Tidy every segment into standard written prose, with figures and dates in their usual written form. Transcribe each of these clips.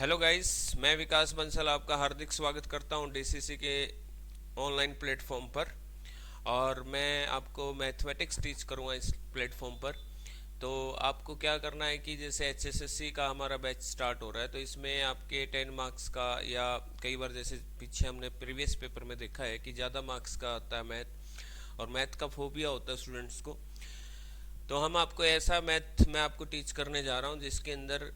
Hello guys, मैं विकास बंसल आपका हार्दिक स्वागत करता हूं डीसीसी के ऑनलाइन प्लेटफॉर्म पर। और मैं आपको मैथमेटिक्स टीच करूंगा इस प्लेटफॉर्म पर। तो आपको क्या करना है कि जैसे एचएसएससी का हमारा बैच स्टार्ट हो रहा है, तो इसमें आपके 10 मार्क्स का या कई बार जैसे पीछे हमने प्रीवियस पेपर में देखा है कि ज़्यादा मार्क्स का आता है मैथ, और मैथ का फोबिया होता है स्टूडेंट्स को। तो हम आपको ऐसा मैथ मैं आपको टीच करने जा रहा हूँ जिसके अंदर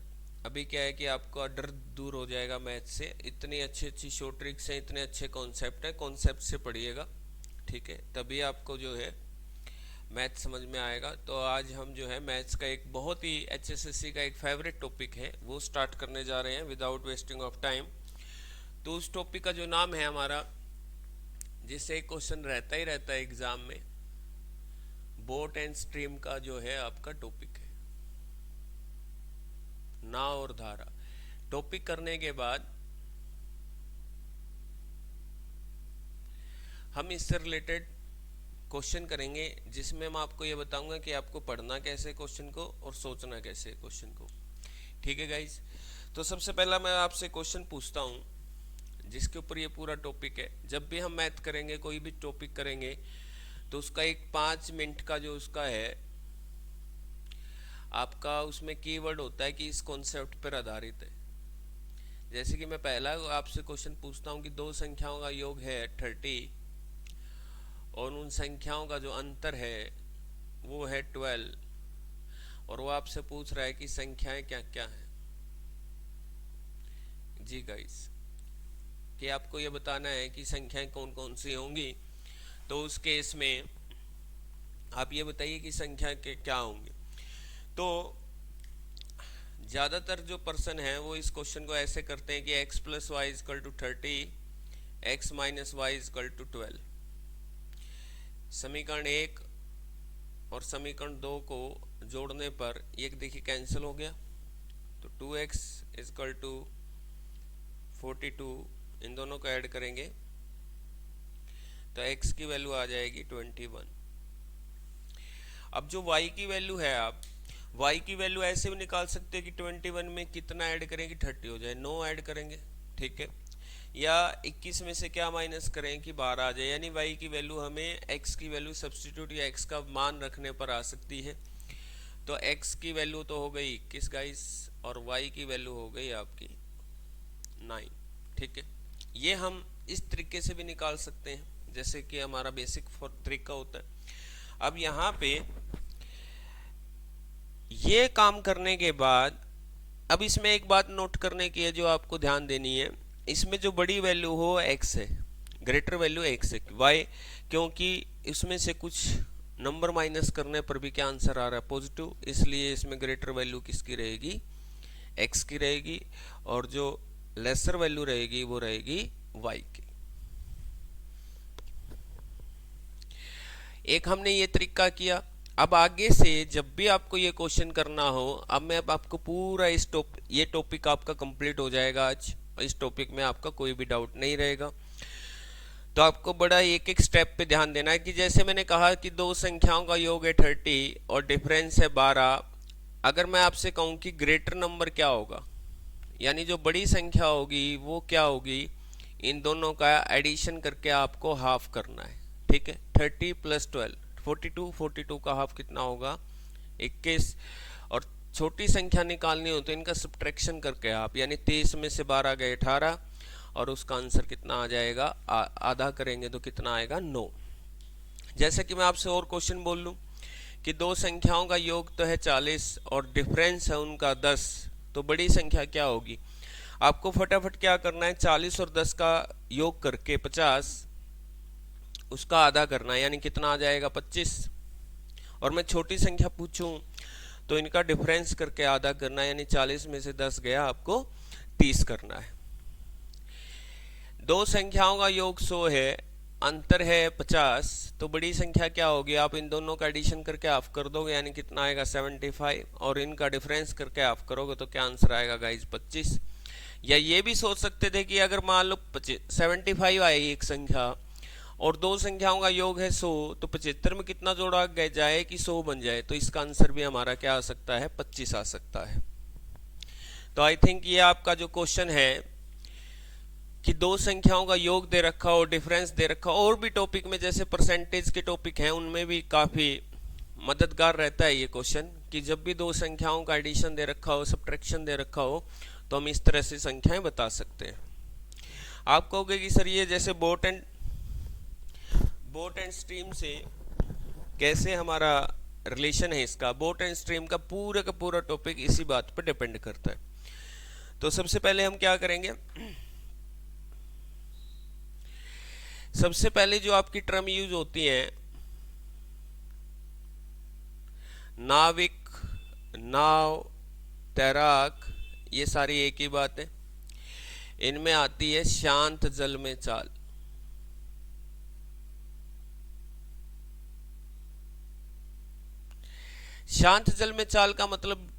अभी क्या है कि आपका डर दूर हो जाएगा मैथ से। इतनी अच्छी अच्छी शॉर्ट ट्रिक्स हैं, इतने अच्छे कॉन्सेप्ट हैं, कॉन्सेप्ट से पढ़िएगा, ठीक है, तभी आपको जो है मैथ समझ में आएगा। तो आज हम जो है मैथ्स का एक बहुत ही एचएसएससी का एक फेवरेट टॉपिक है वो स्टार्ट करने जा रहे हैं विदाउट वेस्टिंग ऑफ टाइम। तो उस टॉपिक का जो नाम है हमारा, जिससे एक क्वेश्चन रहता ही रहता है एग्जाम में, बोट एंड स्ट्रीम का जो है आपका टॉपिक है, नाव और धारा। टॉपिक करने के बाद हम इससे रिलेटेड क्वेश्चन करेंगे, जिसमें मैं आपको ये बताऊंगा कि आपको पढ़ना कैसे क्वेश्चन को और सोचना कैसे क्वेश्चन को। ठीक है गाइज, तो सबसे पहला मैं आपसे क्वेश्चन पूछता हूं जिसके ऊपर ये पूरा टॉपिक है। जब भी हम मैथ करेंगे, कोई भी टॉपिक करेंगे, तो उसका एक 5 मिनट का जो उसका है आपका, उसमें कीवर्ड होता है कि इस कॉन्सेप्ट पर आधारित है। जैसे कि मैं पहला आपसे क्वेश्चन पूछता हूं कि दो संख्याओं का योग है 30 और उन संख्याओं का जो अंतर है वो है 12, और वो आपसे पूछ रहा है कि संख्याएं क्या क्या हैं। जी गाइस, कि आपको ये बताना है कि संख्याएं कौन कौन सी होंगी। तो उस केस में आप ये बताइए कि संख्या के क्या होंगे। तो ज़्यादातर जो पर्सन है वो इस क्वेश्चन को ऐसे करते हैं कि x plus y is equal to 30, x minus y is equal to 12। समीकरण 1 और समीकरण 2 को जोड़ने पर एक देखिए कैंसिल हो गया, तो 2x इजकल टू 42, इन दोनों को ऐड करेंगे तो x की वैल्यू आ जाएगी 21। अब जो y की वैल्यू है, आप y की वैल्यू ऐसे भी निकाल सकते हैं कि 21 में कितना ऐड करेंगे 30 हो जाए, 9 ऐड करेंगे, ठीक है, या 21 में से क्या माइनस करें कि 12 आ जाए। यानी y की वैल्यू हमें x की वैल्यू सब्सटीट्यूट या x का मान रखने पर आ सकती है। तो x की वैल्यू तो हो गई 21 गाइस, और y की वैल्यू हो गई आपकी 9, ठीक है। ये हम इस तरीके से भी निकाल सकते हैं जैसे कि हमारा बेसिक तरीका होता है। अब यहाँ पे ये काम करने के बाद अब इसमें एक बात नोट करने की है जो आपको ध्यान देनी है। इसमें जो बड़ी वैल्यू हो x है, ग्रेटर वैल्यू x है, y, क्योंकि इसमें से कुछ नंबर माइनस करने पर भी क्या आंसर आ रहा है पॉजिटिव, इसलिए इसमें ग्रेटर वैल्यू किसकी रहेगी, x की रहेगी, और जो लेसर वैल्यू रहेगी वो रहेगी y की। एक हमने ये तरीका किया। अब आगे से जब भी आपको ये क्वेश्चन करना हो, अब मैं आपको पूरा ये टॉपिक आपका कंप्लीट हो जाएगा आज। इस टॉपिक में आपका कोई भी डाउट नहीं रहेगा। तो आपको बड़ा एक एक स्टेप पे ध्यान देना है कि जैसे मैंने कहा कि दो संख्याओं का योग है 30 और डिफरेंस है 12। अगर मैं आपसे कहूं कि ग्रेटर नंबर क्या होगा, यानी जो बड़ी संख्या होगी वो क्या होगी, इन दोनों का एडिशन करके आपको हाफ करना है, ठीक है। 30 प्लस 12 42, 42 का हाफ कितना होगा 21। और छोटी संख्या निकालनी हो तो इनका सब्ट्रैक्शन करके आप, यानी 23 में से 12 गए 18, और उसका आंसर कितना आ जाएगा, आधा करेंगे तो कितना आएगा 9। जैसे कि मैं आपसे और क्वेश्चन बोल लूँ कि दो संख्याओं का योग तो है 40 और डिफरेंस है उनका 10, तो बड़ी संख्या क्या होगी। आपको फटाफट क्या करना है, 40 और 10 का योग करके 50, उसका आधा करना है, यानी कितना आ जाएगा 25। और मैं छोटी संख्या पूछूं तो इनका डिफरेंस करके आधा करना है, यानी 40 में से 10 गया, आपको 30 करना है। दो संख्याओं का योग 100 है, अंतर है 50, तो बड़ी संख्या क्या होगी, आप इन दोनों का एडिशन करके हाफ कर दोगे, यानी कितना आएगा 75, और इनका डिफरेंस करके हाफ करोगे तो क्या आंसर आएगा गाइज 25। या ये भी सोच सकते थे कि अगर मान लो 75 आएगी एक संख्या और दो संख्याओं का योग है 100, तो 75 में कितना जोड़ा जाए कि 100 बन जाए, तो इसका आंसर भी हमारा क्या आ सकता है 25 आ सकता है। तो आई थिंक ये आपका जो क्वेश्चन है कि दो संख्याओं का योग दे रखा हो, डिफरेंस दे रखा हो, और भी टॉपिक में जैसे परसेंटेज के टॉपिक हैं उनमें भी काफी मददगार रहता है ये क्वेश्चन, कि जब भी दो संख्याओं का एडिशन दे रखा हो, सब्ट्रैक्शन दे रखा हो, तो हम इस तरह से संख्याएं बता सकते हैं। आप कहोगे कि सर ये जैसे बोट एंड स्ट्रीम से कैसे हमारा रिलेशन है इसका, बोट एंड स्ट्रीम का पूरा टॉपिक इसी बात पर डिपेंड करता है। तो सबसे पहले हम क्या करेंगे, सबसे पहले जो आपकी टर्म यूज होती है, नाविक, नाव, तैराक, ये सारी एक ही बात है। इनमें आती है शांत जल में चाल। शांत जल में चाल का मतलब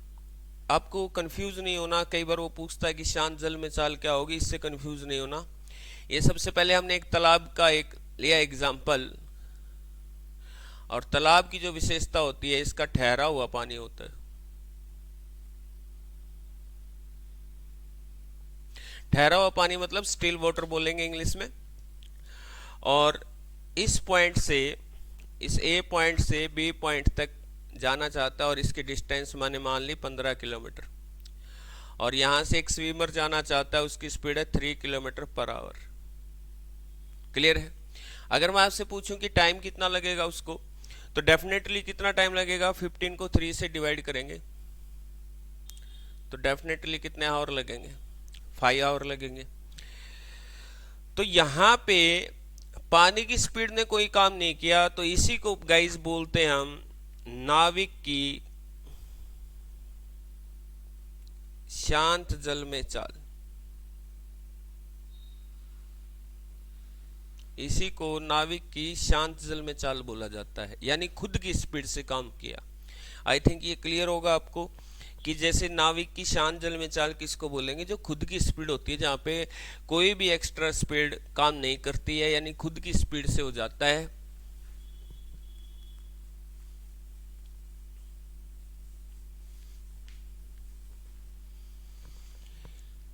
आपको कंफ्यूज नहीं होना, कई बार वो पूछता है कि शांत जल में चाल क्या होगी, इससे कंफ्यूज नहीं होना। ये सबसे पहले हमने एक तालाब का एक लिया एग्जाम्पल, और तालाब की जो विशेषता होती है, इसका ठहरा हुआ पानी होता है। ठहरा हुआ पानी मतलब स्टिल वाटर बोलेंगे इंग्लिश में। और इस पॉइंट से, इस ए पॉइंट से बी पॉइंट तक जाना चाहता है, और इसकी डिस्टेंस मैंने मान ली 15 किलोमीटर, और यहां से एक स्विमर जाना चाहता है, उसकी स्पीड है 3 किलोमीटर पर आवर। क्लियर है? अगर मैं आपसे पूछूं कि टाइम कितना लगेगा उसको, तो डेफिनेटली कितना टाइम लगेगा, 15 को 3 से डिवाइड करेंगे तो डेफिनेटली कितने आवर लगेंगे, 5 आवर लगेंगे। तो यहां पे पानी की स्पीड ने कोई काम नहीं किया, तो इसी को गाइस बोलते हैं हम नाविक की शांत जल में चाल। इसी को नाविक की शांत जल में चाल बोला जाता है, यानी खुद की स्पीड से काम किया। आई थिंक ये क्लियर होगा आपको कि जैसे नाविक की शांत जल में चाल किसको बोलेंगे, जो खुद की स्पीड होती है, जहां पे कोई भी एक्स्ट्रा स्पीड काम नहीं करती है, यानी खुद की स्पीड से हो जाता है।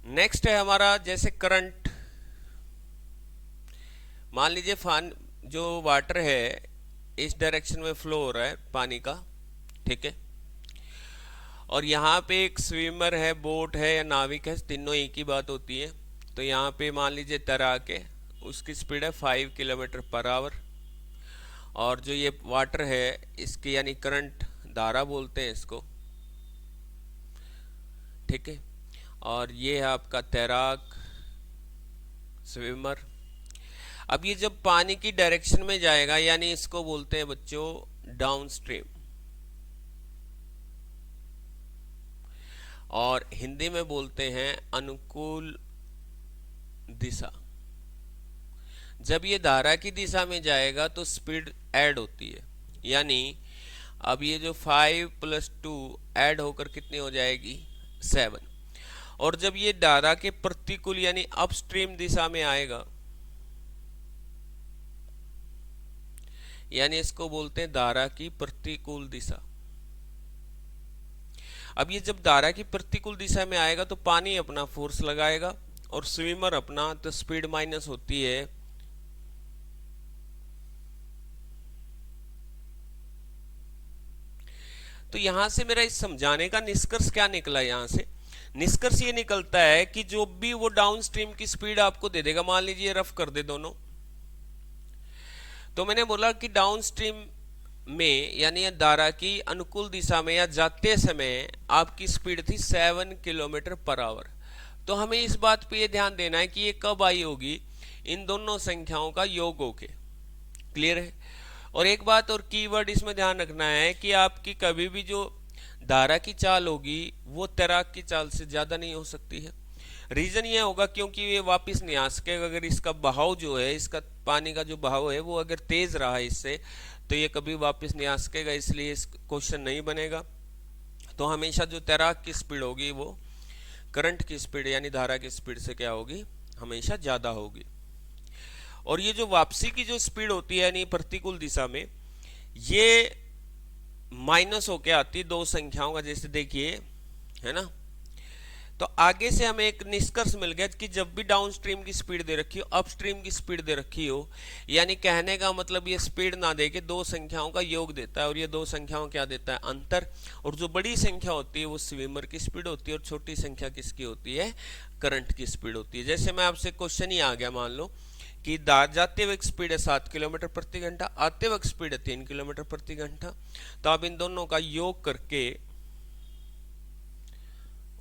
नेक्स्ट है हमारा जैसे करंट। मान लीजिए जो वाटर है इस डायरेक्शन में फ्लो हो रहा है पानी का, ठीक है, और यहाँ पे एक स्विमर है, बोट है या नाविक है, तीनों एक ही बात होती है। तो यहाँ पे मान लीजिए तैराक है, उसकी स्पीड है 5 किलोमीटर पर आवर, और जो ये वाटर है इसकी यानी करंट, धारा बोलते हैं इसको, ठीक है, और ये है आपका तैराक, स्विमर। अब ये जब पानी की डायरेक्शन में जाएगा, यानी इसको बोलते हैं बच्चों डाउन स्ट्रीम, और हिंदी में बोलते हैं अनुकूल दिशा। जब ये धारा की दिशा में जाएगा तो स्पीड ऐड होती है, यानी अब ये जो 5 + 2 ऐड होकर कितनी हो जाएगी, 7। और जब ये धारा के प्रतिकूल यानी अपस्ट्रीम दिशा में आएगा, यानी इसको बोलते हैं धारा की प्रतिकूल दिशा। अब ये जब धारा की प्रतिकूल दिशा में आएगा तो पानी अपना फोर्स लगाएगा और स्विमर अपना, तो स्पीड माइनस होती है। तो यहां से मेरा इस समझाने का निष्कर्ष क्या निकला, यहां से निष्कर्ष ये निकलता है कि जो भी वो डाउन स्ट्रीम की स्पीड आपको दे देगा, मान लीजिए रफ कर दे दोनों, तो मैंने बोला कि डाउन स्ट्रीम में यानी धारा की अनुकूल दिशा में या जाते समय आपकी स्पीड थी 7 किलोमीटर पर आवर। तो हमें इस बात पे ये ध्यान देना है कि ये कब आई होगी, इन दोनों संख्याओं का योग होके। क्लियर है? और एक बात और कीवर्ड इसमें ध्यान रखना है कि आपकी कभी भी जो धारा की चाल होगी वो तैराक की चाल से ज्यादा नहीं हो सकती है। रीजन ये होगा क्योंकि ये वापस नहीं आ सकेगा। अगर इसका बहाव जो है, इसका पानी का जो बहाव है वो अगर तेज रहा है इससे, तो ये कभी वापस नहीं आ सकेगा, इसलिए इस क्वेश्चन नहीं बनेगा। तो हमेशा जो तैराक की स्पीड होगी वो करंट की स्पीड यानी धारा की स्पीड से क्या होगी, हमेशा ज्यादा होगी। और ये जो वापसी की जो स्पीड होती है यानी प्रतिकूल दिशा में, ये माइनस होके आती है दो संख्याओं का, जैसे देखिए है ना। तो आगे से हमें एक निष्कर्ष मिल गया कि जब भी डाउन स्ट्रीम की स्पीड दे रखी हो, अप स्ट्रीम की स्पीड दे रखी हो, यानी कहने का मतलब ये स्पीड ना दे के दो संख्याओं का योग देता है, और ये दो संख्याओं क्या देता है, अंतर। और जो बड़ी संख्या होती है वो स्विमर की स्पीड होती है, और छोटी संख्या किसकी होती है, करंट की स्पीड होती है। जैसे मैं आपसे क्वेश्चन ही आ गया, मान लो कि जाते वक्त स्पीड है 7 किलोमीटर प्रति घंटा, आते वक्त स्पीड है 3 किलोमीटर प्रति घंटा, तो आप इन दोनों का योग करके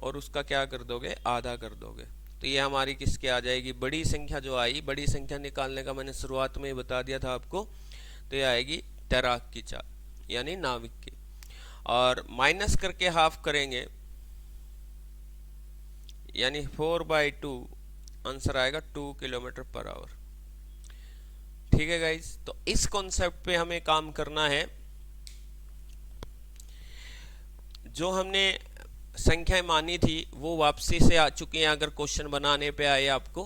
और उसका क्या कर दोगे, आधा कर दोगे, तो ये हमारी किसके आ जाएगी, बड़ी संख्या जो आई। बड़ी संख्या निकालने का मैंने शुरुआत में ही बता दिया था आपको, तो ये आएगी तैराक की चाल यानी नाविक की, और माइनस करके हाफ करेंगे यानी 4/2, आंसर आएगा 2 किलोमीटर पर आवर। ठीक है गाइज, तो इस कॉन्सेप्ट पे हमें काम करना है। जो हमने संख्याएं मानी थी वो वापसी से आ चुकी हैं, अगर क्वेश्चन बनाने पे आए आपको।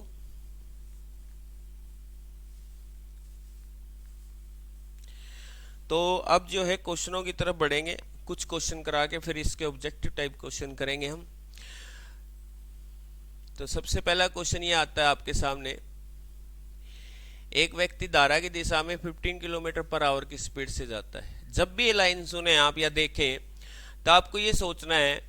तो अब जो है क्वेश्चनों की तरफ बढ़ेंगे, कुछ क्वेश्चन करा के फिर इसके ऑब्जेक्टिव टाइप क्वेश्चन करेंगे हम। तो सबसे पहला क्वेश्चन ये आता है आपके सामने, एक व्यक्ति धारा की दिशा में 15 किलोमीटर पर आवर की स्पीड से जाता है। जब भी ये लाइन सुने आप या देखें तो आपको ये सोचना है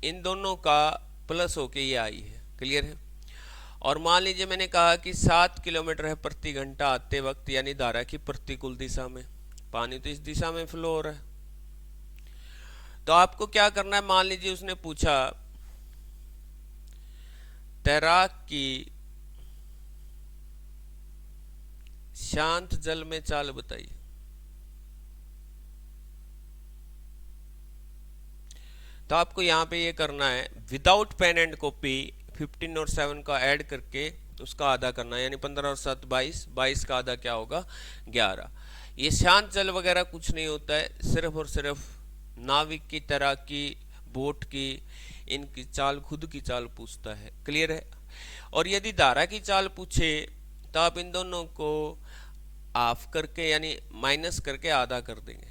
इन दोनों का प्लस होके ये आई है, क्लियर है। और मान लीजिए मैंने कहा कि 7 किलोमीटर है प्रति घंटा आते वक्त, यानी धारा की प्रतिकूल दिशा में, पानी तो इस दिशा में फ्लो हो रहा है। तो आपको क्या करना है, मान लीजिए उसने पूछा तैराक की शांत जल में चाल बताइए। तो आपको यहाँ पे ये करना है, विदाउट पेन एंड कॉपी 15 और 7 का ऐड करके उसका आधा करना है, यानी 15 और 7 22, 22 का आधा क्या होगा, 11। ये शांत जल वगैरह कुछ नहीं होता है, सिर्फ और सिर्फ नाविक की तरह की, बोट की, इनकी चाल, खुद की चाल पूछता है, क्लियर है। और यदि धारा की चाल पूछे तो आप इन दोनों को ऑफ करके यानी माइनस करके आधा कर देंगे।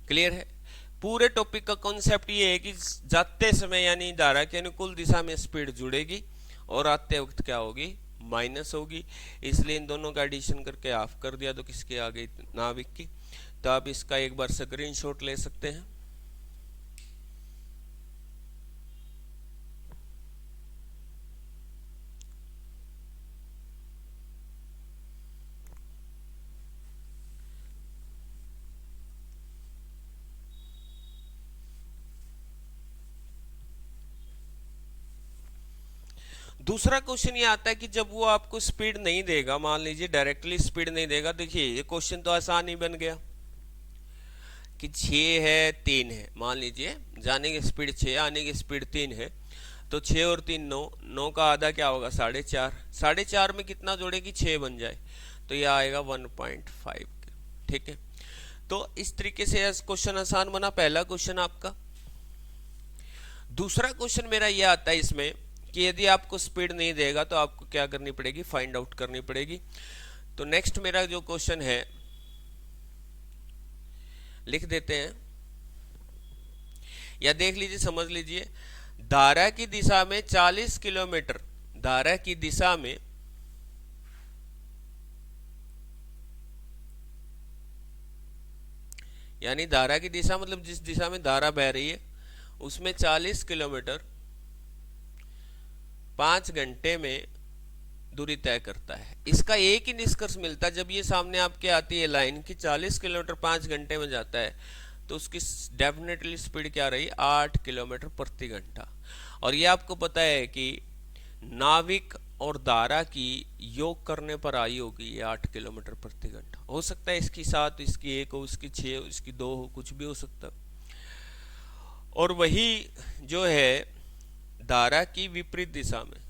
क्लियर है। पूरे टॉपिक का कॉन्सेप्ट ये है कि जाते समय यानी धारा के अनुकूल दिशा में स्पीड जुड़ेगी और आते वक्त क्या होगी, माइनस होगी। इसलिए इन दोनों का एडिशन करके ऑफ कर दिया तो किसके आ गई, नाविक की। तो आप इसका एक बार स्क्रीनशॉट ले सकते हैं। दूसरा क्वेश्चन ये आता है कि जब वो आपको स्पीड नहीं देगा, मान लीजिए डायरेक्टली स्पीड नहीं देगा। देखिए ये क्वेश्चन तो आसान ही बन गया कि 6 है 3 है, मान लीजिए जाने की स्पीड 6, आने की स्पीड 3 है, तो 6 और 3 9, 9 का आधा क्या होगा, 4.5, 4.5 में कितना जोड़ेगी, 6 बन जाए, तो यह आएगा 1.5। ठीक है, तो इस तरीके से क्वेश्चन आसान बना पहला क्वेश्चन आपका। दूसरा क्वेश्चन मेरा यह आता है इसमें कि यदि आपको स्पीड नहीं देगा तो आपको क्या करनी पड़ेगी, फाइंड आउट करनी पड़ेगी। तो नेक्स्ट मेरा जो क्वेश्चन है लिख देते हैं, या देख लीजिए, समझ लीजिए। धारा की दिशा में 40 किलोमीटर, धारा की दिशा में यानी धारा की दिशा मतलब जिस दिशा में धारा बह रही है उसमें 40 किलोमीटर 5 घंटे में दूरी तय करता है। इसका एक ही निष्कर्ष मिलता है, जब ये सामने आपके आती है लाइन कि 40 किलोमीटर 5 घंटे में जाता है तो उसकी डेफिनेटली स्पीड क्या रही, 8 किलोमीटर प्रति घंटा। और ये आपको पता है कि नाविक और धारा की योग करने पर आई होगी ये 8 किलोमीटर प्रति घंटा। हो सकता है इसकी 7, इसकी 1 हो, इसकी 6 हो, इसकी 2 हो, कुछ भी हो सकता। और वही जो है धारा की विपरीत दिशा में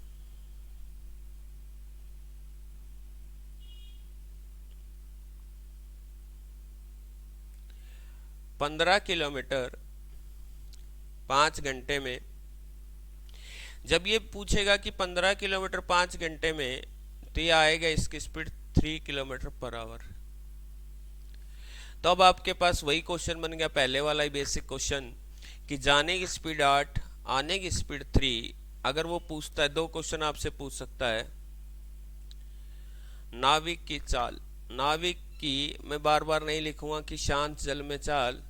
15 किलोमीटर 5 घंटे में, जब ये पूछेगा कि 15 किलोमीटर 5 घंटे में, तो ये आएगा इसकी स्पीड 3 किलोमीटर पर आवर। तो अब आपके पास वही क्वेश्चन बन गया, पहले वाला ही बेसिक क्वेश्चन, कि जाने की स्पीड 8, आने की स्पीड 3। अगर वो पूछता है, दो क्वेश्चन आपसे पूछ सकता है। नाविक की चाल, नाविक की मैं बार बार नहीं लिखूंगा कि शांत जल में चाल,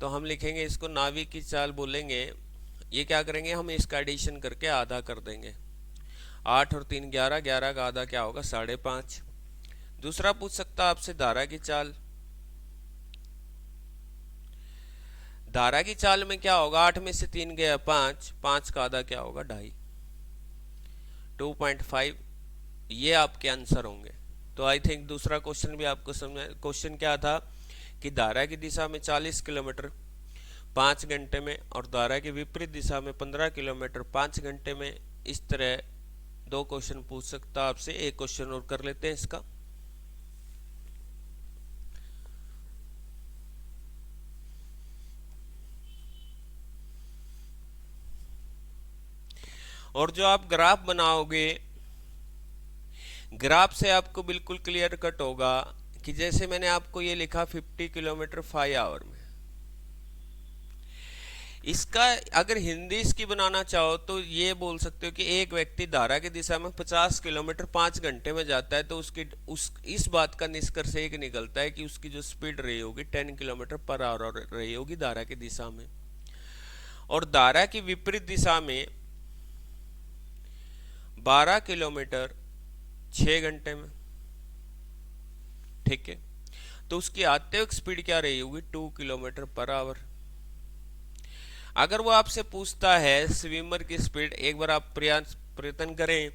तो हम लिखेंगे इसको नाविक की चाल बोलेंगे। ये क्या करेंगे, हम इसका एडिशन करके आधा कर देंगे। 8 और 3 11, 11 का आधा क्या होगा, 5.5। दूसरा पूछ सकता है आपसे धारा की चाल। धारा की चाल में क्या होगा, 8 में से 3 गया 5, 5 का आधा क्या होगा, 2.5, 2.5। ये आपके आंसर होंगे। तो आई थिंक दूसरा क्वेश्चन भी आपको समझ, क्वेश्चन क्या था कि धारा की दिशा में 40 किलोमीटर 5 घंटे में और धारा की विपरीत दिशा में 15 किलोमीटर 5 घंटे में। इस तरह दो क्वेश्चन पूछ सकता आपसे। एक क्वेश्चन और कर लेते हैं इसका। और जो आप ग्राफ बनाओगे, ग्राफ से आपको बिल्कुल क्लियर कट होगा कि जैसे मैंने आपको ये लिखा 50 किलोमीटर 5 आवर में, इसका अगर हिंदी इसकी बनाना चाहो तो ये बोल सकते हो कि एक व्यक्ति धारा की दिशा में 50 किलोमीटर 5 घंटे में जाता है, तो उसकी इस बात का निष्कर्ष एक निकलता है कि उसकी जो स्पीड रही होगी 10 किलोमीटर पर आवर रही होगी धारा की दिशा में, और धारा की विपरीत दिशा में 12 किलोमीटर 6 घंटे में। ठीक है, तो उसकी आते वक्त स्पीड क्या रही होगी, 2 किलोमीटर पर आवर। अगर वो आपसे पूछता है स्विमर की स्पीड, एक बार आप प्रयत्न करें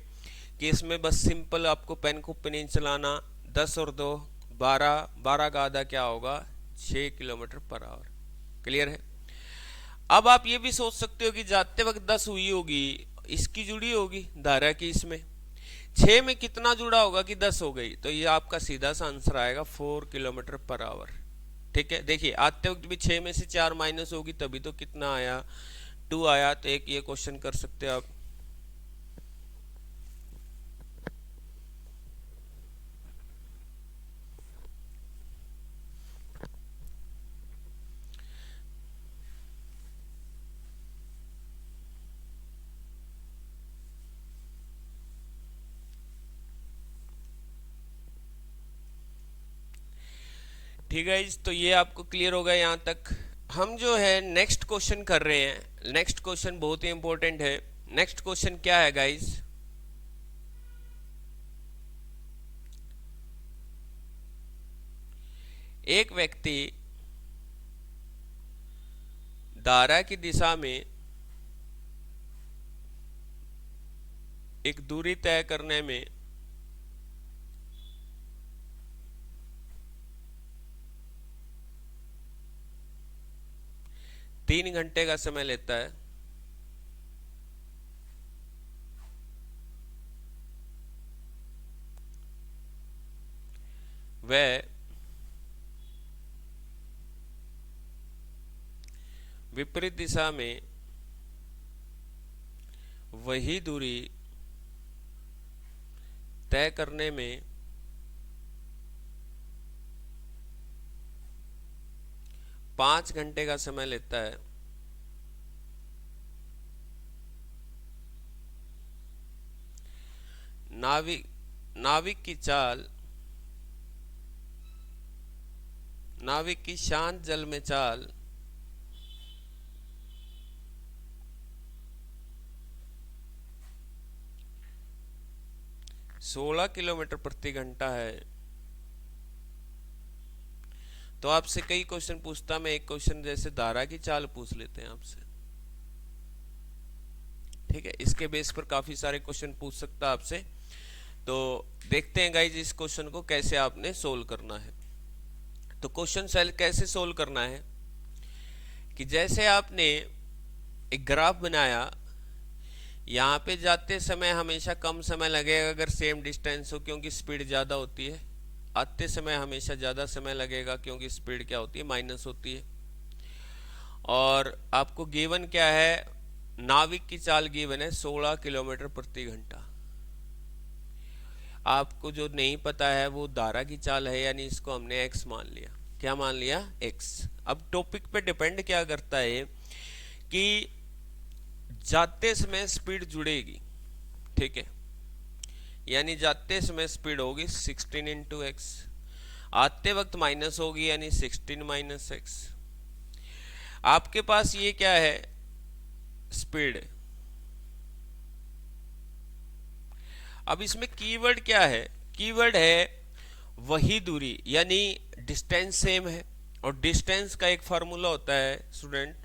कि इसमें बस सिंपल आपको पेन को पे नहीं चलाना। 10 और 2 12, 12 का आधा क्या होगा, 6 किलोमीटर पर आवर। क्लियर है। अब आप ये भी सोच सकते हो कि जाते वक्त 10 हुई होगी, इसकी जुड़ी होगी धारा की, इसमें 6 में कितना जुड़ा होगा कि 10 हो गई, तो ये आपका सीधा सा आंसर आएगा 4 किलोमीटर पर आवर। ठीक है, देखिए आते वक्त भी 6 में से 4 माइनस होगी तभी तो कितना आया, 2 आया। तो एक ये क्वेश्चन कर सकते हो आप। ठीक है, तो ये आपको क्लियर होगा यहाँ तक। हम जो है नेक्स्ट क्वेश्चन कर रहे हैं। नेक्स्ट क्वेश्चन बहुत ही इंपॉर्टेंट है। नेक्स्ट क्वेश्चन क्या है गाइस, एक व्यक्ति धारा की दिशा में एक दूरी तय करने में 3 घंटे का समय लेता है। वह विपरीत दिशा में वही दूरी तय करने में 5 घंटे का समय लेता है। नाविक नाविक की चाल, नाविक की शांत जल में चाल 16 किलोमीटर प्रति घंटा है। तो आपसे कई क्वेश्चन पूछता, मैं एक क्वेश्चन जैसे धारा की चाल पूछ लेते हैं आपसे। ठीक है, इसके बेस पर काफी सारे क्वेश्चन पूछ सकता आपसे। तो देखते हैं गाइज इस क्वेश्चन को कैसे आपने सोल्व करना है। तो क्वेश्चन सेल कैसे सोल्व करना है कि जैसे आपने एक ग्राफ बनाया, यहाँ पे जाते समय हमेशा कम समय लगेगा अगर सेम डिस्टेंस हो, क्योंकि स्पीड ज़्यादा होती है। आते समय हमेशा ज़्यादा समय लगेगा क्योंकि स्पीड क्या होती है, माइनस होती है। और आपको गिवन क्या है, नाविक की चाल गिवन है 16 किलोमीटर प्रति घंटा। आपको जो नहीं पता है वो धारा की चाल है, यानी इसको हमने x मान लिया। क्या मान लिया? x। अब टॉपिक पे डिपेंड क्या करता है कि जाते समय स्पीड जुड़ेगी, ठीक है, यानी जाते समय स्पीड होगी 16 इंटू एक्स, आते वक्त माइनस होगी यानी 16 माइनस एक्स। आपके पास ये क्या है? स्पीड। अब इसमें कीवर्ड क्या है? कीवर्ड है वही दूरी, यानी डिस्टेंस सेम है, और डिस्टेंस का एक फार्मूला होता है स्टूडेंट,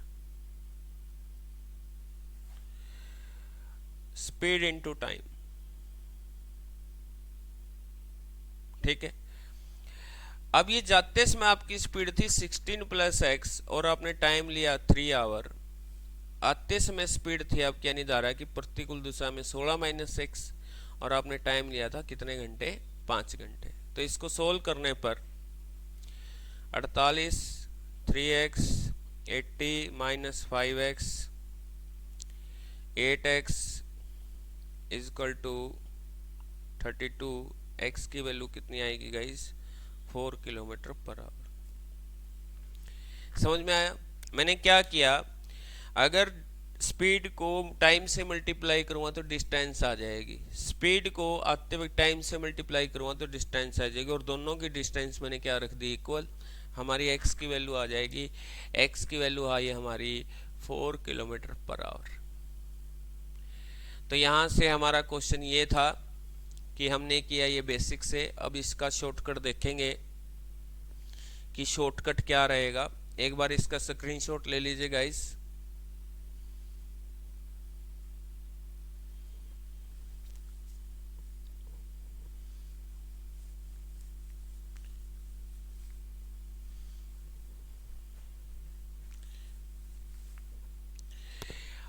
स्पीड इनटू टाइम, ठीक है। अब ये जाते समय आपकी स्पीड थी 16 प्लस एक्स और आपने टाइम लिया 3 आवर। आते समय स्पीड थी आपकी, यानी धारा की प्रतिकूल दिशा में 16 माइनस एक्स, और आपने टाइम लिया था कितने घंटे? 5 घंटे। तो इसको सोल्व करने पर 48 3x 80 minus 5x 8x is equal to 32। x की वैल्यू कितनी आएगी गाइस? 4 kilometre per hour. समझ में आया? मैंने क्या किया, अगर स्पीड को टाइम से मल्टीप्लाई करूँगा तो डिस्टेंस आ जाएगी, स्पीड को आते वक्त टाइम से मल्टीप्लाई करूँगा तो डिस्टेंस आ जाएगी, और दोनों की डिस्टेंस मैंने क्या रख दी? इक्वल। हमारी x की वैल्यू आ जाएगी, x की वैल्यू आई हमारी 4 किलोमीटर पर आवर। तो यहाँ से हमारा क्वेश्चन ये था कि हमने किया ये बेसिक से। अब इसका शॉर्टकट देखेंगे कि शॉर्टकट क्या रहेगा। एक बार इसका स्क्रीनशॉट ले लीजिए गाइस।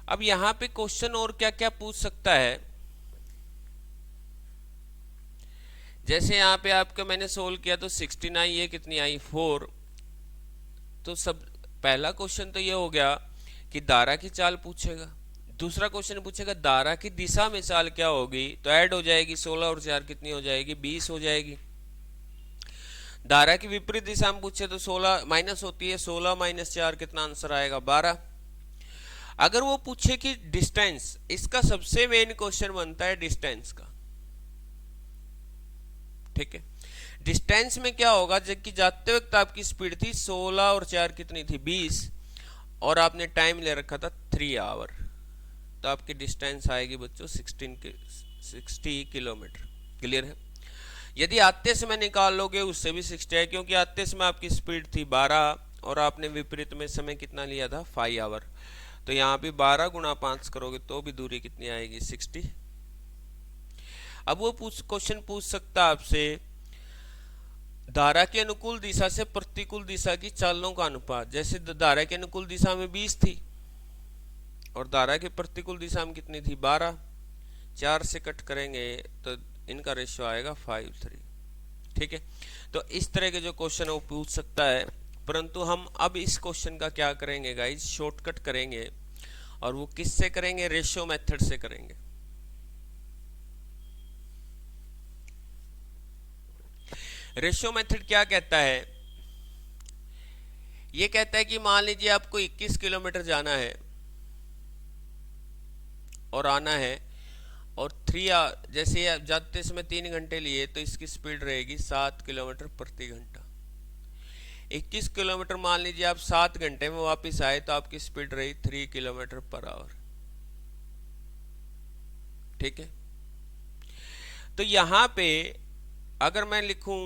अब यहां पे क्वेश्चन और क्या क्या पूछ सकता है, जैसे यहाँ पे आपका मैंने सोल्व किया तो 16 आई, ये कितनी आई? 4। तो सब पहला क्वेश्चन तो ये हो गया कि धारा की चाल पूछेगा। दूसरा क्वेश्चन पूछेगा धारा की दिशा में चाल क्या होगी, तो ऐड हो जाएगी 16 और 4 कितनी हो जाएगी? 20 हो जाएगी। धारा की विपरीत दिशा में पूछे तो 16 माइनस होती है, 16 माइनस 4 कितना आंसर आएगा? 12। अगर वो पूछे कि डिस्टेंस, इसका सबसे मेन क्वेश्चन बनता है डिस्टेंस का, ठीक है। डिस्टेंस में क्या होगा, जबकि जाते वक्त आपकी स्पीड थी 16 और 4 कितनी थी? 20, और आपने टाइम ले रखा था 3 आवर, तो आपकी डिस्टेंस आएगी बच्चों 60 किलोमीटर। क्लियर है? यदि आते समय निकाल लोगे उससे भी 60 है, क्योंकि आते समय आपकी स्पीड थी 12 और आपने विपरीत में समय कितना लिया था? 5 आवर। तो यहाँ भी 12 गुणा 5 करोगे तो भी दूरी कितनी आएगी? 60। अब वो क्वेश्चन पूछ सकता है आपसे धारा के अनुकूल दिशा से प्रतिकूल दिशा की चालों का अनुपात। जैसे धारा के अनुकूल दिशा में 20 थी और धारा की प्रतिकूल दिशा में कितनी थी? 12। 4 से कट करेंगे तो इनका रेशियो आएगा 5:3, ठीक है। तो इस तरह के जो क्वेश्चन है वो पूछ सकता है, परंतु हम अब इस क्वेश्चन का क्या करेंगे गाइस? शॉर्टकट करेंगे, और वो किससे करेंगे? रेशियो मेथड से करेंगे। रेशियो मेथड क्या कहता है? ये कहता है कि मान लीजिए आपको 21 किलोमीटर जाना है और आना है, और 3 जैसे आप जाते समय 3 घंटे लिए तो इसकी स्पीड रहेगी 7 किलोमीटर प्रति घंटा। 21 किलोमीटर मान लीजिए आप 7 घंटे में वापस आए तो आपकी स्पीड रही 3 किलोमीटर पर आवर, ठीक है। तो यहां पे अगर मैं लिखूं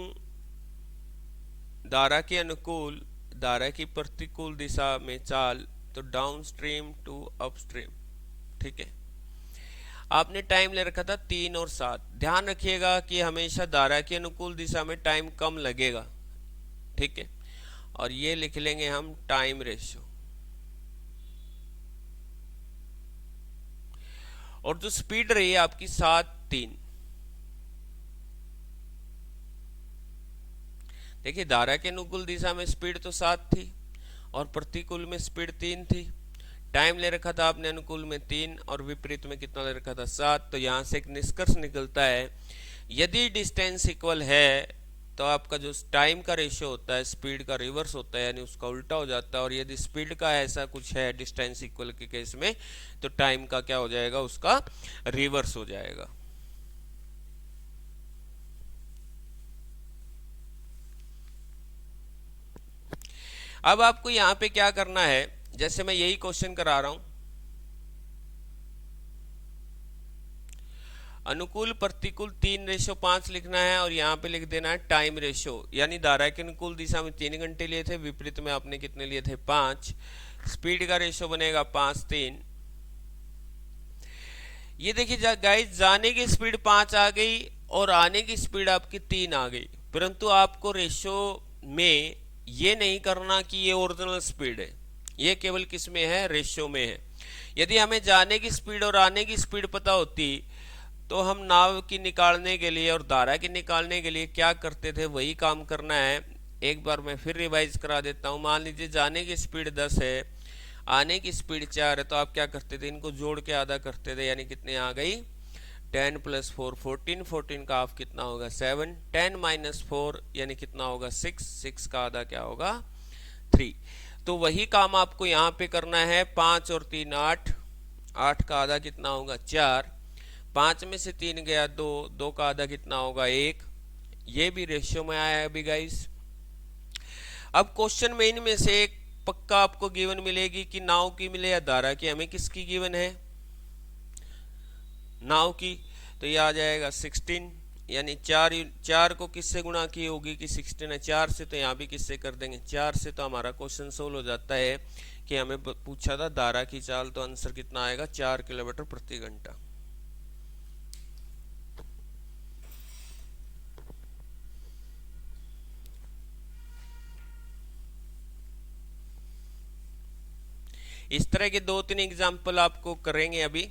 धारा के अनुकूल धारा की प्रतिकूल दिशा में चाल, तो डाउन स्ट्रीम टू अपस्ट्रीम, ठीक है। आपने टाइम ले रखा था 3 और 7। ध्यान रखिएगा कि हमेशा धारा की अनुकूल दिशा में टाइम कम लगेगा, ठीक है। और ये लिख लेंगे हम टाइम रेशियो, और जो स्पीड रही है आपकी 7:3। देखिए धारा के अनुकूल दिशा में स्पीड तो 7 थी और प्रतिकूल में स्पीड 3 थी। टाइम ले रखा था आपने अनुकूल में 3 और विपरीत में कितना ले रखा था? 7। तो यहां से एक निष्कर्ष निकलता है यदि डिस्टेंस इक्वल है तो आपका जो टाइम का रेशियो होता है स्पीड का रिवर्स होता है, यानी उसका उल्टा हो जाता है। और यदि स्पीड का ऐसा कुछ है डिस्टेंस इक्वल के केस में, तो टाइम का क्या हो जाएगा, उसका रिवर्स हो जाएगा। अब आपको यहां पे क्या करना है, जैसे मैं यही क्वेश्चन करा रहा हूं, अनुकूल प्रतिकूल 3:5 लिखना है और यहाँ पे लिख देना है टाइम रेशियो, यानी धारा के अनुकूल दिशा में 3 घंटे लिए थे, विपरीत में आपने कितने लिए थे, 5। स्पीड का रेशियो बनेगा 5:3। ये देखिए गाइस, जाने की स्पीड 5 आ गई और आने की स्पीड आपकी 3 आ गई, परंतु आपको रेशियो में ये नहीं करना कि ये ओरिजिनल स्पीड है, ये केवल किस में है, रेशियो में है। यदि हमें जाने की स्पीड और आने की स्पीड पता होती तो हम नाव की निकालने के लिए और धारा की निकालने के लिए क्या करते थे, वही काम करना है। एक बार मैं फिर रिवाइज करा देता हूं। मान लीजिए जाने की स्पीड 10 है, आने की स्पीड 4 है, तो आप क्या करते थे, इनको जोड़ के आधा करते थे, यानी कितने आ गई, 10 + 4 14, 14 का हाफ कितना होगा 7, 10 - 4 यानी कितना होगा 6, 6 का आधा क्या होगा 3। तो वही काम आपको यहाँ पे करना है। 5 और 3 8, 8 का आधा कितना होगा 4, 5 में से 3 गया 2, 2 का आधा कितना होगा 1। ये भी रेशियो में आया है अभी गाइस। अब क्वेश्चन में इनमें से एक पक्का आपको गिवन मिलेगी कि नाव की मिले या धारा की। हमें किसकी गिवन है, नाव की, तो ये आ जाएगा 16, यानी 4 को किससे गुणा की होगी कि 16 है 4 से, तो यहाँ भी किससे कर देंगे 4 से। तो हमारा क्वेश्चन सोल्व हो जाता है कि हमें पूछा था धारा की चाल, तो आंसर कितना आएगा 4 किलोमीटर प्रति घंटा। इस तरह के 2-3 एग्जाम्पल आपको करेंगे अभी,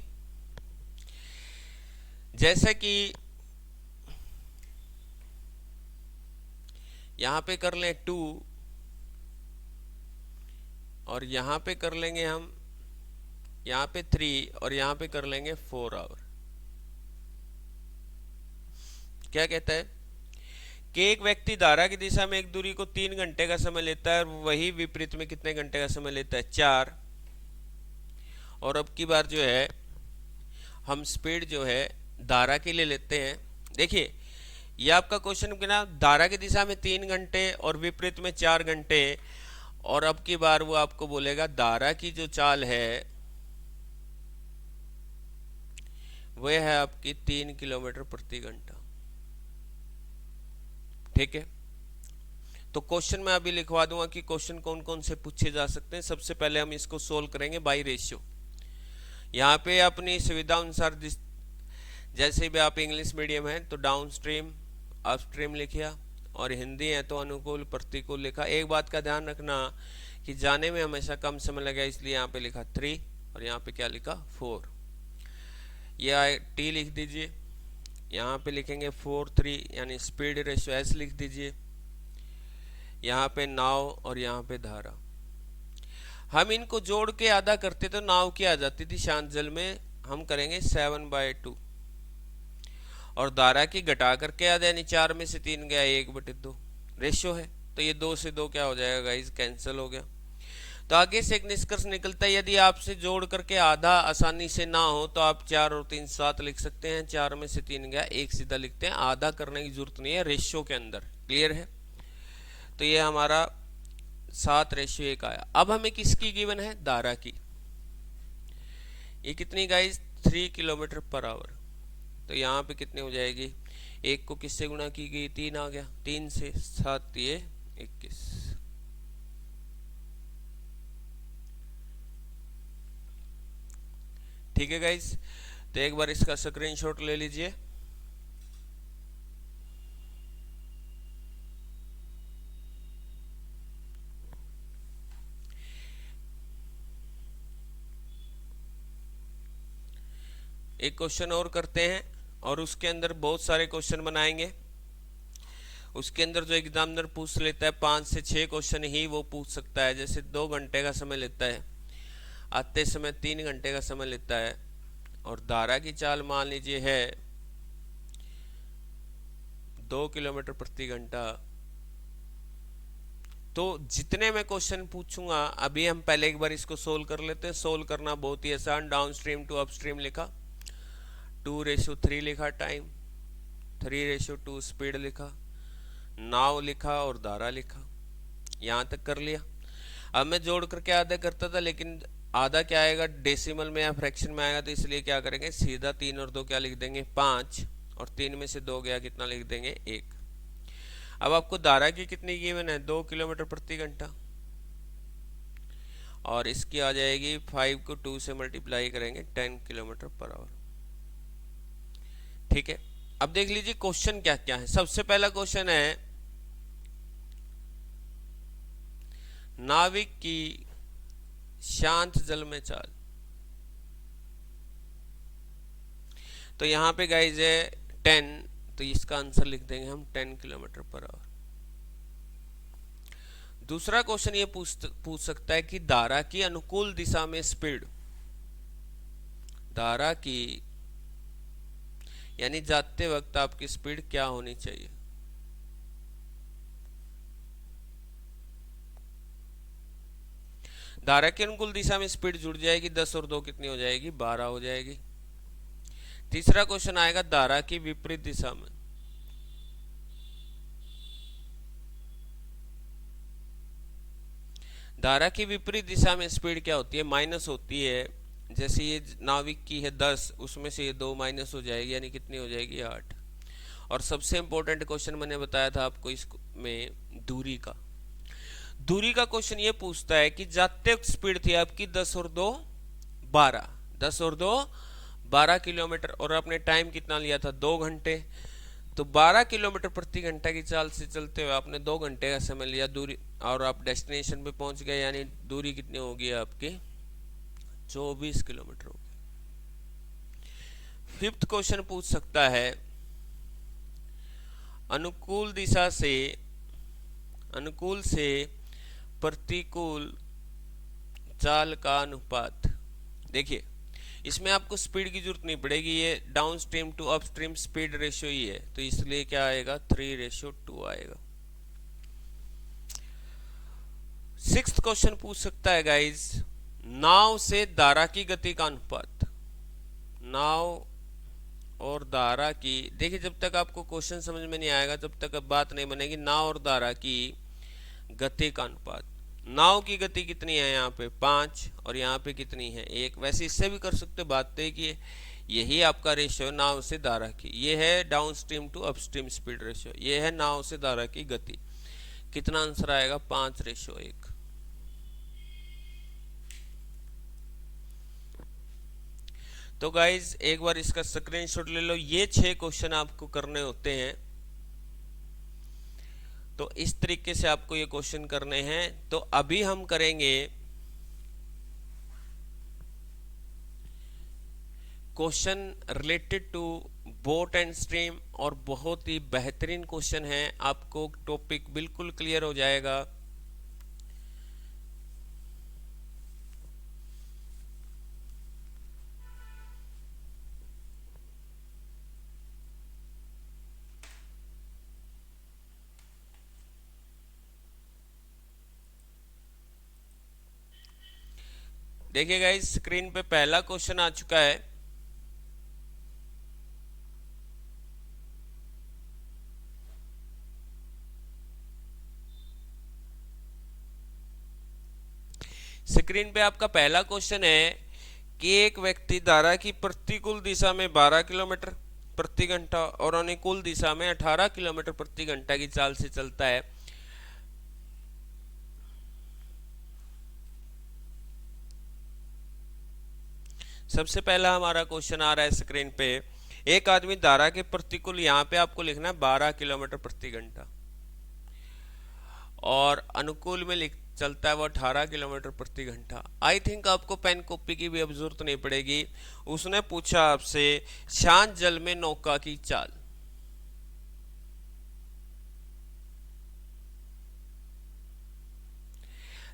जैसे कि यहां पे कर लें 2 और यहां पे कर लेंगे हम, यहां पे 3 और यहां पे कर लेंगे 4 आवर। क्या कहता है कि एक व्यक्ति धारा की दिशा में एक दूरी को 3 घंटे का समय लेता है और वही विपरीत में कितने घंटे का समय लेता है 4। और अब की बार जो है हम स्पीड जो है धारा के लिए लेते हैं। देखिए ये आपका क्वेश्चन के ना, धारा की दिशा में 3 घंटे और विपरीत में 4 घंटे, और अब की बार वो आपको बोलेगा धारा की जो चाल है वह है आपकी 3 किलोमीटर प्रति घंटा। ठीक है, तो क्वेश्चन मैं अभी लिखवा दूंगा कि क्वेश्चन कौन कौन से पूछे जा सकते हैं। सबसे पहले हम इसको सोल्व करेंगे बाई रेशियो। यहाँ पे अपनी सुविधा अनुसार जैसे भी आप इंग्लिश मीडियम है तो डाउन स्ट्रीम अप स्ट्रीम लिखिया, और हिंदी है तो अनुकूल प्रतिकूल लिखा। एक बात का ध्यान रखना कि जाने में हमेशा कम समय लगेगा, इसलिए यहाँ पे लिखा 3 और यहाँ पे क्या लिखा 4। यह टी लिख दीजिए, यहाँ पे लिखेंगे 4:3 यानी स्पीड रेशियो एस लिख दीजिए, यहाँ पे नाव और यहाँ पे धारा। हम इनको जोड़ के आधा करते तो नाव की आ जाती थी शांत जल में, हम करेंगे 7/2 और धारा की घटा करके आधा, यानी 4 में से 3 गया 1/2 रेशियो है, तो ये 2 से 2 क्या हो जाएगा गाइस कैंसिल हो गया। तो आगे से एक निष्कर्ष निकलता है, यदि आपसे जोड़ करके आधा आसानी से ना हो तो आप 4 और 3 7 लिख सकते हैं। 4 में से 3 गया 1 सीधा लिखते हैं, आधा करने की जरूरत नहीं है रेशियो के अंदर। क्लियर है, तो ये हमारा 7:1 आया। अब हमें किसकी गिवन है, धारा की। ये कितनी गाइस 3 किलोमीटर पर आवर, तो यहाँ पे कितने हो जाएगी, 1 को किससे गुणा की गई 3 आ गया, 3 से 7 ये 21। ठीक है गाइस, तो एक बार इसका स्क्रीनशॉट ले लीजिए। एक क्वेश्चन और करते हैं और उसके अंदर बहुत सारे क्वेश्चन बनाएंगे। उसके अंदर जो एग्जामिनर पूछ लेता है 5 से 6 क्वेश्चन ही वो पूछ सकता है। जैसे 2 घंटे का समय लेता है, आते समय 3 घंटे का समय लेता है, और धारा की चाल मान लीजिए है 2 किलोमीटर प्रति घंटा। तो जितने मैं क्वेश्चन पूछूंगा, अभी हम पहले एक बार इसको सोल्व कर लेते हैं। सोल्व करना बहुत ही आसान। Downstream to upstream लिखा, 2:3 लिखा टाइम, 3:2 स्पीड लिखा, नाव लिखा और धारा लिखा। यहां तक कर लिया। अब मैं जोड़ करके आधा करता था, लेकिन आधा क्या आएगा, डेसिमल में या फ्रैक्शन में आएगा, तो इसलिए क्या करेंगे, सीधा 3 और 2 क्या लिख देंगे, 5, और 3 में से 2 गया, कितना लिख देंगे, 1। अब आपको धारा की कितनी गिवन है, 2 किलोमीटर प्रति घंटा, और इसकी आ जाएगी 5 को 2 से मल्टीप्लाई करेंगे 10 किलोमीटर पर आवर। ठीक है, अब देख लीजिए क्वेश्चन क्या क्या है। सबसे पहला क्वेश्चन है, नाविक की शांत जल में चाल। तो यहां पे गाइज है 10, तो इसका आंसर लिख देंगे हम 10 किलोमीटर पर आवर। दूसरा क्वेश्चन ये पूछ सकता है कि धारा की अनुकूल दिशा में स्पीड, धारा की यानी जाते वक्त आपकी स्पीड क्या होनी चाहिए। धारा की अनुकूल दिशा में स्पीड जुड़ जाएगी, 10 और 2 कितनी हो जाएगी, 12 हो जाएगी। तीसरा क्वेश्चन आएगा, धारा की विपरीत दिशा में, धारा की विपरीत दिशा में स्पीड क्या होती है, माइनस होती है। जैसे ये नाविक की है 10, उसमें से ये 2 माइनस हो जाएगी, यानी कितनी हो जाएगी, 8। और सबसे इंपॉर्टेंट क्वेश्चन मैंने बताया था आपको इसमें, दूरी का। दूरी का क्वेश्चन ये पूछता है कि जाते वक्त स्पीड थी आपकी 10 और 2 12, 10 और 2 12 किलोमीटर, और आपने टाइम कितना लिया था, 2 घंटे। तो 12 किलोमीटर प्रति घंटा की चाल से चलते हुए आपने 2 घंटे का समय लिया दूरी, और आप डेस्टिनेशन पे पहुंच गए, यानी दूरी कितनी होगी आपकी, 24 किलोमीटर होगी। फिफ्थ क्वेश्चन पूछ सकता है, अनुकूल दिशा से, अनुकूल से प्रतिकूल चाल का अनुपात। देखिए इसमें आपको स्पीड की जरूरत नहीं पड़ेगी, ये downstream to upstream speed ratio ही है, तो इसलिए क्या आएगा, 3:2 आएगा। सिक्स्थ क्वेश्चन पूछ सकता है गाइज, नाव से धारा की गति का अनुपात। नाव और धारा की, देखिए जब तक आपको क्वेश्चन समझ में नहीं आएगा तब तक अब बात नहीं बनेगी। नाव और धारा की गति का अनुपात, नाव की गति कितनी है यहाँ पे 5, और यहाँ पे कितनी है 1। वैसे इससे भी कर सकते, बात तो कि यही आपका रेशियो नाव से धारा की, ये है downstream to upstream speed ratio, ये है नाव से धारा की गति। कितना आंसर आएगा, 5:1। तो गाइज एक बार इसका स्क्रीनशॉट ले लो, ये 6 क्वेश्चन आपको करने होते हैं। तो इस तरीके से आपको ये क्वेश्चन करने हैं। तो अभी हम करेंगे question related to boat and stream, और बहुत ही बेहतरीन क्वेश्चन है, आपको टॉपिक बिल्कुल क्लियर हो जाएगा। देखिए गाइस स्क्रीन पे पहला क्वेश्चन आ चुका है। स्क्रीन पे आपका पहला क्वेश्चन है कि एक व्यक्ति धारा की प्रतिकूल दिशा में 12 किलोमीटर प्रति घंटा और अनुकूल दिशा में 18 किलोमीटर प्रति घंटा की चाल से चलता है। सबसे पहला हमारा क्वेश्चन आ रहा है स्क्रीन पे, एक आदमी धारा के प्रतिकूल, यहां पे आपको लिखना है 12 किलोमीटर प्रति घंटा, और अनुकूल में चलता है वो 18 किलोमीटर प्रति घंटा। आई थिंक आपको पेन कॉपी की भी अब जरूरत नहीं पड़ेगी। उसने पूछा आपसे शांत जल में नौका की चाल।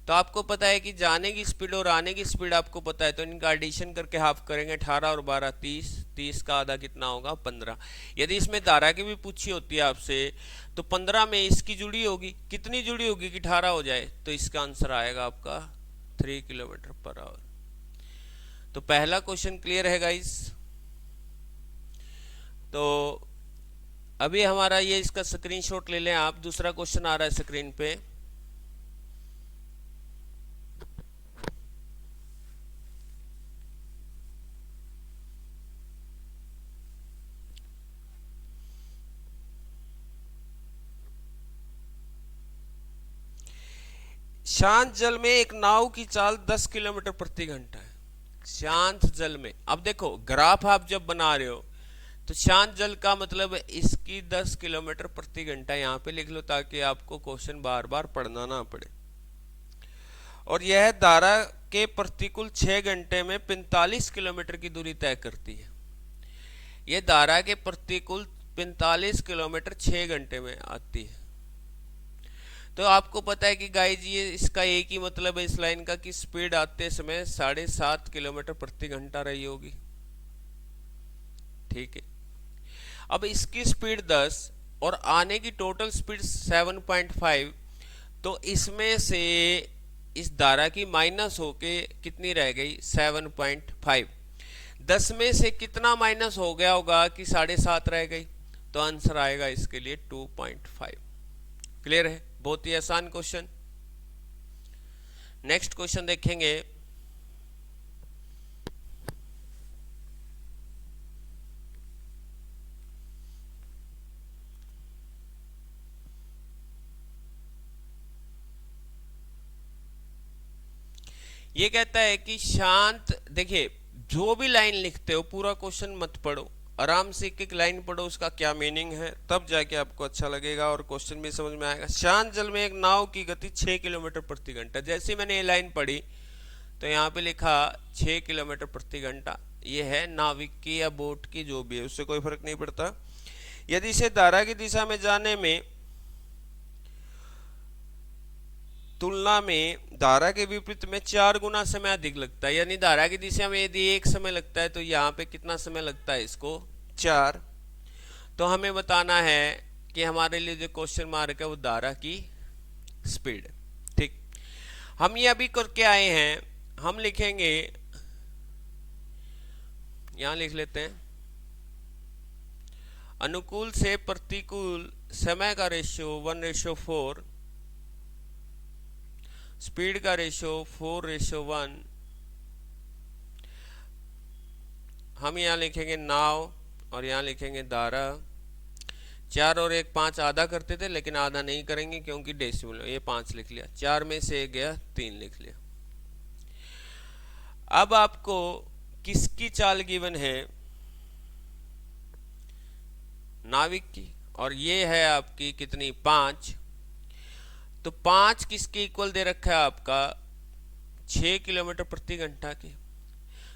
तो आपको पता है कि जाने की स्पीड और आने की स्पीड आपको पता है, तो इनका एडिशन करके हाफ करेंगे, 18 और 12 30, 30 का आधा कितना होगा 15। यदि इसमें धारा की भी पूछी होती है आपसे तो 15 में इसकी जुड़ी होगी, कितनी जुड़ी होगी कि 18 हो जाए, तो इसका आंसर आएगा आपका 3 किलोमीटर पर आवर। तो पहला क्वेश्चन क्लियर है गाइस। तो अभी हमारा ये इसका स्क्रीनशॉट ले लें आप। दूसरा क्वेश्चन आ रहा है स्क्रीन पे। शांत जल में एक नाव की चाल 10 किलोमीटर प्रति घंटा है। शांत जल में, अब देखो ग्राफ आप जब बना रहे हो तो शांत जल का मतलब इसकी 10 किलोमीटर प्रति घंटा यहाँ पे लिख लो ताकि आपको क्वेश्चन बार बार पढ़ना ना पड़े। और यह धारा के प्रतिकूल 6 घंटे में 45 किलोमीटर की दूरी तय करती है। यह धारा के प्रतिकूल 45 किलोमीटर 6 घंटे में आती है। तो आपको पता है कि गाइस ये इसका एक ही मतलब है इस लाइन का कि स्पीड आते समय 7.5 किलोमीटर प्रति घंटा रही होगी। ठीक है, अब इसकी स्पीड 10 और आने की टोटल स्पीड 7.5, तो इसमें से इस धारा की माइनस होके कितनी रह गई 7.5। 10 में से कितना माइनस हो गया होगा कि 7.5 रह गई, तो आंसर आएगा इसके लिए 2.5। क्लियर है, बहुत ही आसान क्वेश्चन। नेक्स्ट क्वेश्चन देखेंगे। ये कहता है कि शांत, देखिए जो भी लाइन लिखते हो पूरा क्वेश्चन मत पढ़ो, आराम से एक एक लाइन पढ़ो उसका क्या मीनिंग है, तब जाके आपको अच्छा लगेगा और क्वेश्चन भी समझ में आएगा। शांत जल में एक नाव की गति 6 किलोमीटर प्रति घंटा। जैसे मैंने ये लाइन पढ़ी तो यहाँ पे लिखा 6 किलोमीटर प्रति घंटा। ये है नाविक की या बोट की, जो भी है उससे कोई फर्क नहीं पड़ता। यदि इसे धारा की दिशा में जाने में तुलना में धारा के विपरीत में 4 गुना समय अधिक लगता है, यानी धारा की दिशा में यदि 1 समय लगता है तो यहाँ पे कितना समय लगता है इसको 4। तो हमें बताना है कि हमारे लिए जो क्वेश्चन मार्क है वो धारा की स्पीड। ठीक, हम ये अभी करके आए हैं, हम लिखेंगे, यहां लिख लेते हैं अनुकूल से प्रतिकूल समय का रेशियो 1:4, स्पीड का रेशियो 4:1। हम यहाँ लिखेंगे नाव और यहाँ लिखेंगे धारा। 4 और 1 5 आधा करते थे, लेकिन आधा नहीं करेंगे क्योंकि डेसिमल। ये 5 लिख लिया, 4 में से 1 गया 3 लिख लिया। अब आपको किसकी चाल गिवन है, नाविक की, और ये है आपकी कितनी 5। तो 5 किसके इक्वल दे रखा है आपका 6 किलोमीटर प्रति घंटा के।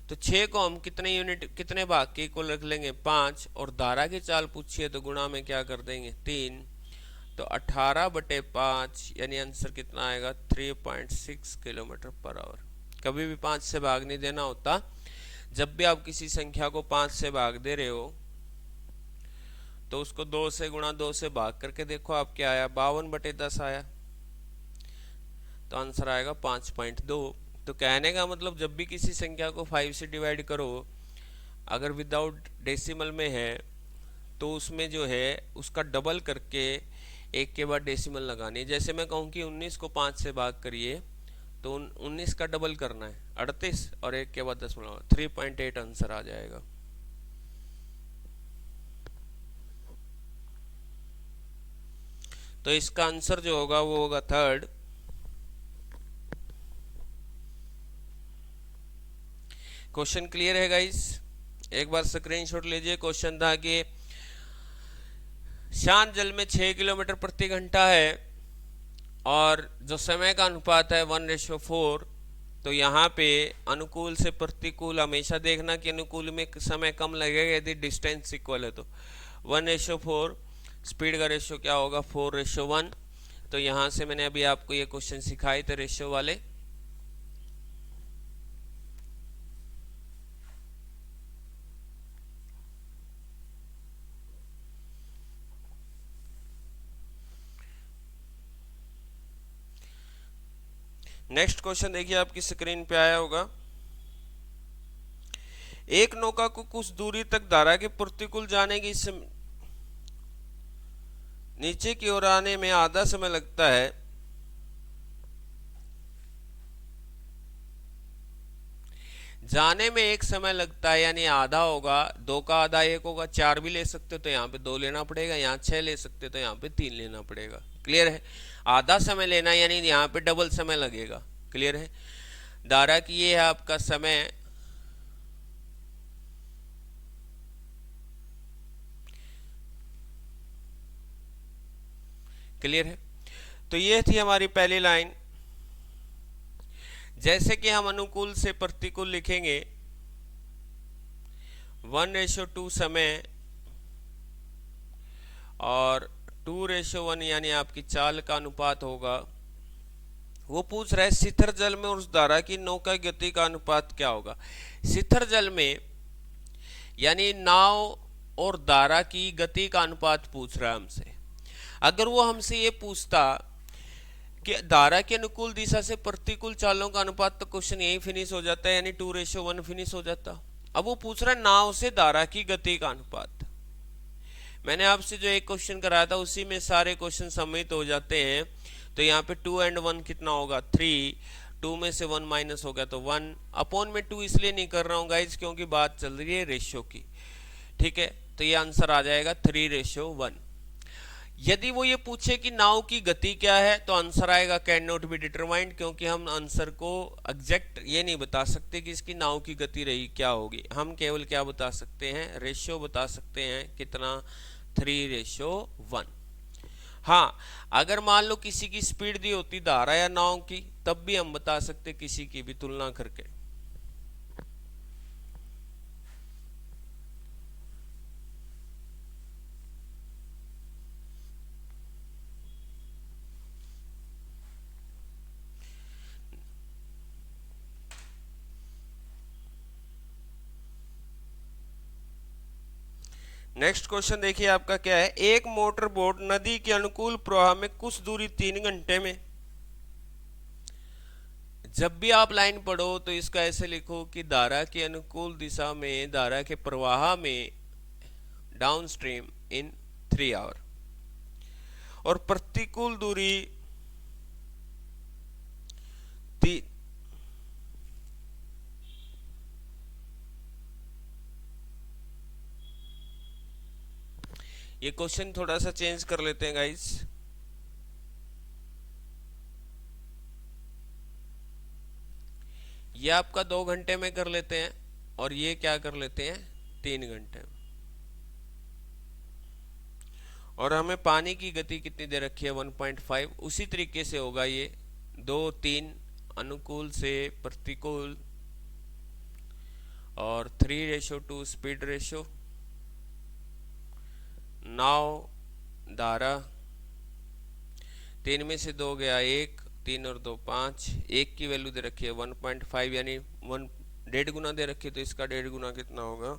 तो 6 को हम कितने यूनिट कितने भाग के इक्वल रख लेंगे 5, और धारा की चाल पूछी है तो गुणा में क्या कर देंगे 3। तो 18/5 यानी आंसर कितना आएगा 3.6 किलोमीटर पर आवर। कभी भी 5 से भाग नहीं देना होता। जब भी आप किसी संख्या को 5 से भाग दे रहे हो तो उसको 2 से गुणा 2 से भाग करके देखो आप क्या आया, 52/10 आया, तो आंसर आएगा 5.2। तो कहने का मतलब जब भी किसी संख्या को 5 से डिवाइड करो, अगर विदाउट डेसिमल में है तो उसमें जो है उसका डबल करके एक के बाद डेसिमल लगानी है। जैसे मैं कहूँ कि 19 को 5 से भाग करिए तो 19 का डबल करना है 38 और एक के बाद 10, 3.8 आंसर आ जाएगा। तो इसका आंसर जो होगा वो होगा 3rd। क्वेश्चन क्लियर है गाइस, एक बार स्क्रीनशॉट लीजिए। क्वेश्चन था कि शांत जल में 6 किलोमीटर प्रति घंटा है और जो समय का अनुपात है 1:4। तो यहाँ पे अनुकूल से प्रतिकूल हमेशा देखना कि अनुकूल में समय कम लगेगा यदि डिस्टेंस इक्वल है। तो 1:4, स्पीड का रेशियो क्या होगा 4:1। तो यहाँ से मैंने अभी आपको ये क्वेश्चन सिखाए थे रेशियो वाले। नेक्स्ट क्वेश्चन देखिए आपकी स्क्रीन पे आया होगा। एक नौका को कुछ दूरी तक धारा के प्रतिकूल जाने की नीचे की ओर आने में आधा समय लगता है। जाने में एक समय लगता है, यानी आधा होगा, दो का आधा एक होगा। चार भी ले सकते हो तो यहाँ पे दो लेना पड़ेगा, यहाँ छह ले सकते हो तो यहाँ पे तीन लेना पड़ेगा। क्लियर है? आधा समय लेना यानी यहाँ पे डबल समय लगेगा। क्लियर है? धारा की ये है आपका समय। क्लियर है? तो ये थी हमारी पहली लाइन। जैसे कि हम अनुकूल से प्रतिकूल लिखेंगे, 1:2 समय और 2:1 यानी आपकी चाल का अनुपात होगा। वो पूछ रहा है शिथिर जल में उस धारा की नौका गति का अनुपात क्या होगा। शिथिर जल में यानी नाव और धारा की गति का अनुपात पूछ रहा है हमसे। अगर वो हमसे ये पूछता कि धारा के अनुकूल दिशा से प्रतिकूल चालों का अनुपात, तो क्वेश्चन यही फिनिश हो जाता है, यानी 2:1 फिनिश हो जाता। अब वो पूछ रहा है नाव से धारा की गति का अनुपात। मैंने आपसे जो एक क्वेश्चन कराया था उसी में सारे क्वेश्चन सम्मिलित हो जाते हैं। तो यहाँ पे 2 और 1 कितना होगा? 3। 2 में से 1 माइनस हो गया तो 1 अपॉन में 2 इसलिए नहीं कर रहा हूँ गाइज क्योंकि बात चल रही है रेशियो की। ठीक है, तो ये आंसर आ जाएगा 3:1। यदि वो ये पूछे कि नाव की गति क्या है तो आंसर आएगा कैन नॉट बी डिटरमाइंड, क्योंकि हम आंसर को एग्जैक्ट ये नहीं बता सकते कि इसकी नाव की गति रही क्या होगी। हम केवल क्या बता सकते हैं? रेशियो बता सकते हैं। कितना? 3:1। हाँ, अगर मान लो किसी की स्पीड दी होती धारा या नाव की, तब भी हम बता सकते किसी की भी तुलना करके। नेक्स्ट क्वेश्चन देखिए आपका क्या है। एक मोटर बोट नदी के अनुकूल प्रवाह में कुछ दूरी 3 घंटे में। जब भी आप लाइन पढ़ो तो इसका ऐसे लिखो कि धारा के अनुकूल दिशा में धारा के प्रवाह में डाउन स्ट्रीम इन 3 आवर, और प्रतिकूल दूरी ये क्वेश्चन थोड़ा सा चेंज कर लेते हैं गाइस। ये आपका 2 घंटे में कर लेते हैं और ये क्या कर लेते हैं? 3 घंटे में। और हमें पानी की गति कितनी दे रखी है? 1.5। उसी तरीके से होगा ये 2 3 अनुकूल से प्रतिकूल और 3:2 स्पीड रेशो, नाव, धारा, 3 में से 2 गया 1, 3 और 2 5, 1 की वैल्यू दे रखी है 1.5 यानी 1.5 गुना दे रखी है, तो इसका 1.5 गुना कितना होगा?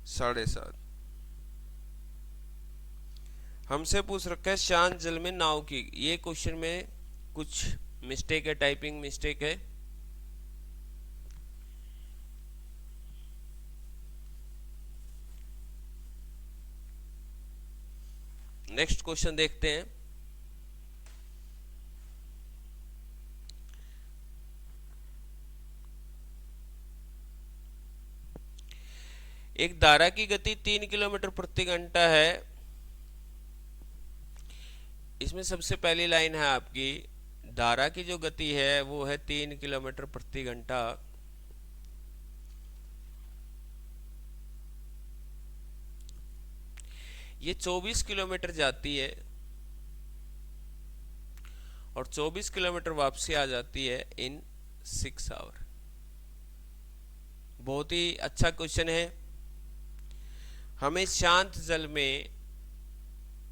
7.5। हमसे पूछ रखा है शांत जल में नाव की। ये क्वेश्चन में कुछ मिस्टेक है, टाइपिंग मिस्टेक है। नेक्स्ट क्वेश्चन देखते हैं। एक धारा की गति 3 किलोमीटर प्रति घंटा है। इसमें सबसे पहली लाइन है आपकी, धारा की जो गति है वो है 3 किलोमीटर प्रति घंटा। ये 24 किलोमीटर जाती है और 24 किलोमीटर वापसी आ जाती है इन 6 आवर। बहुत ही अच्छा क्वेश्चन है। हमें शांत जल में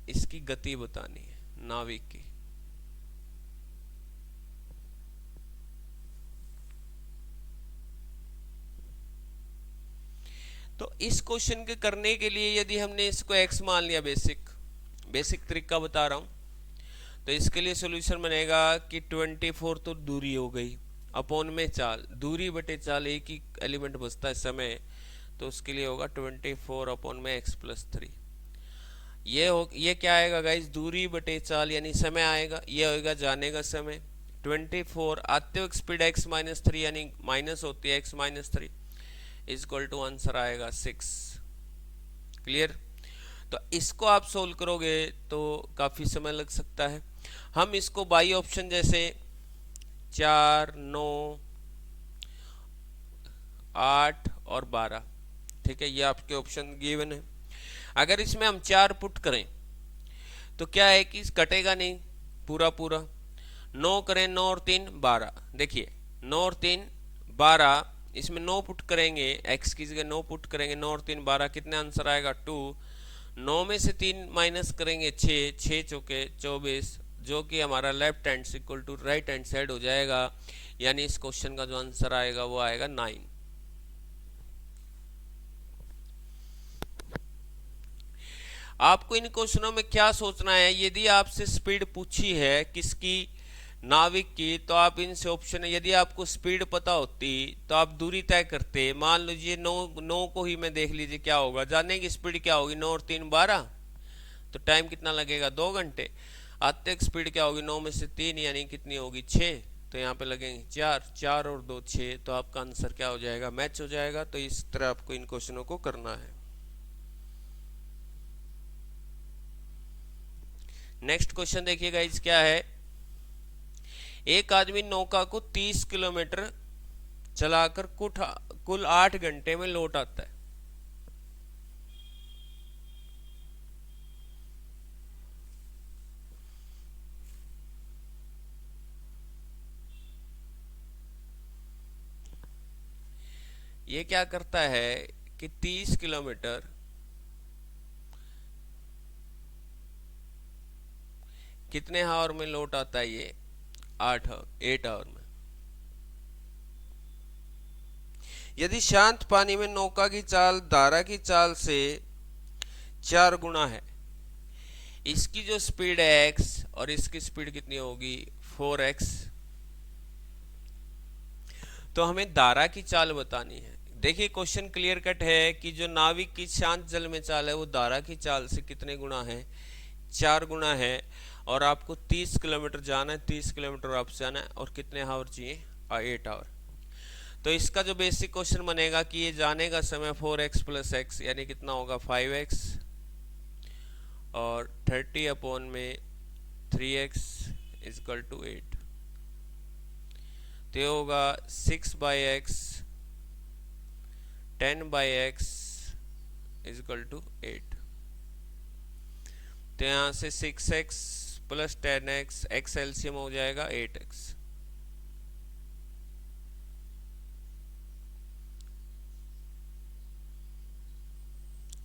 इसकी गति बतानी है नाविक की। तो इस क्वेश्चन के करने के लिए यदि हमने इसको x मान लिया, बेसिक तरीका बता रहा हूं, तो इसके लिए सॉल्यूशन बनेगा कि 24 तो दूरी हो गई, अपॉन में चाल, दूरी बटे चाल, एक ही एलिमेंट बचता है समय, तो उसके लिए होगा 24 अपॉन में x+3। ये क्या आएगा गाइस, दूरी बटे चाल यानी समय आएगा, ये होगा जाने का समय। 24 आते वक्त स्पीड x-3 यानी माइनस होती है x-3 इक्वल टू आंसर आएगा 6। क्लियर। तो इसको आप सोल्व करोगे तो काफी समय लग सकता है। हम इसको बाई ऑप्शन जैसे 4, 9, 8 और 12, ठीक है, ये आपके ऑप्शन गिवन है। अगर इसमें हम 4 पुट करें तो क्या है कि कटेगा नहीं पूरा पूरा। 9 करें, 9 और 3 12, देखिए 9 और 3 12, इसमें 9 पुट करेंगे, x की जगह 9 पुट करेंगे, 9 और 3 12, कितने आंसर आएगा 2। 9 में से 3 माइनस करेंगे 6, 6 चौके 24, जो कि हमारा left hand equal to right hand side हो जाएगा, यानी इस क्वेश्चन का जो आंसर आएगा वो आएगा 9। आपको इन क्वेश्चनों में क्या सोचना है, यदि आपसे स्पीड पूछी है किसकी, नाविक की, तो आप इनसे ऑप्शन, यदि आपको स्पीड पता होती तो आप दूरी तय करते। मान लीजिए 9 को ही मैं देख लीजिए क्या होगा, जाने की स्पीड क्या होगी, 9 और 3 12, तो टाइम कितना लगेगा 2 घंटे। आते स्पीड क्या होगी, 9 में से 3 यानी कितनी होगी 6, तो यहाँ पे लगेंगे 4, 4 और 2 6, तो आपका आंसर क्या हो जाएगा, मैच हो जाएगा। तो इस तरह आपको इन क्वेश्चनों को करना है। नेक्स्ट क्वेश्चन देखिएगा इस क्या है, एक आदमी नौका को 30 किलोमीटर चलाकर कुल 8 घंटे में लौट आता है। ये क्या करता है कि 30 किलोमीटर कितने आवर में लौट आता है, ये 8 आवर में। यदि शांत पानी में नौका की चाल धारा की चाल से 4 गुना है, इसकी जो स्पीड है x और इसकी स्पीड कितनी होगी 4x, तो हमें धारा की चाल बतानी है। देखिए क्वेश्चन क्लियर कट है कि जो नाविक की शांत जल में चाल है वो धारा की चाल से कितने गुना है, 4 गुना है, और आपको 30 किलोमीटर जाना है, 30 किलोमीटर वापस आना है, और कितने आवर चाहिए 8 आवर। तो इसका जो बेसिक क्वेश्चन बनेगा कि ये जाने का समय 4x + x यानी कितना होगा 5x, और 30 अपॉन में 3x इक्वल टू 8, तो होगा 6/x 10/x इक्वल टू 8। तो यहां से 6x + 10x, x एलसीएम हो जाएगा 8x।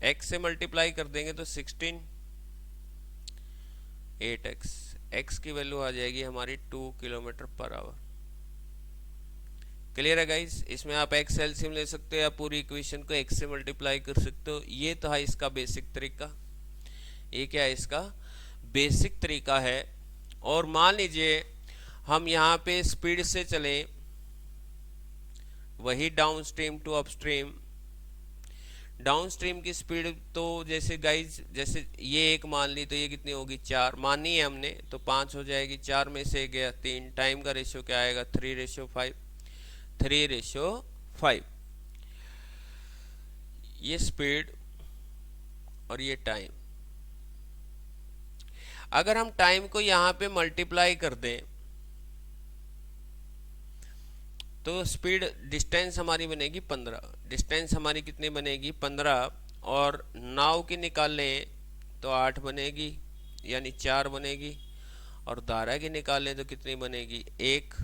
x से मल्टीप्लाई कर देंगे तो 16, 8x, x की वैल्यू आ जाएगी हमारी 2 किलोमीटर पर आवर। क्लियर है गाइस। इसमें आप x एलसीएम ले सकते हो या पूरी इक्वेशन को x से मल्टीप्लाई कर सकते हो। ये तो है इसका बेसिक तरीका, ये क्या है इसका बेसिक तरीका है। और मान लीजिए हम यहाँ पे स्पीड से चलें, वही downstream to upstream, downstream की स्पीड तो जैसे गाइज, जैसे ये एक मान ली तो ये कितनी होगी 4 मानी है हमने, तो 5 हो जाएगी, 4 में से गया 3, टाइम का रेशियो क्या आएगा 3:5, 3:5। ये स्पीड और ये टाइम। अगर हम टाइम को यहां पे मल्टीप्लाई कर दें तो स्पीड डिस्टेंस हमारी बनेगी 15, डिस्टेंस हमारी कितनी बनेगी 15, और नाव की निकाल लें तो 8 बनेगी यानी 4 बनेगी, और धारा की निकाल लें तो कितनी बनेगी 1,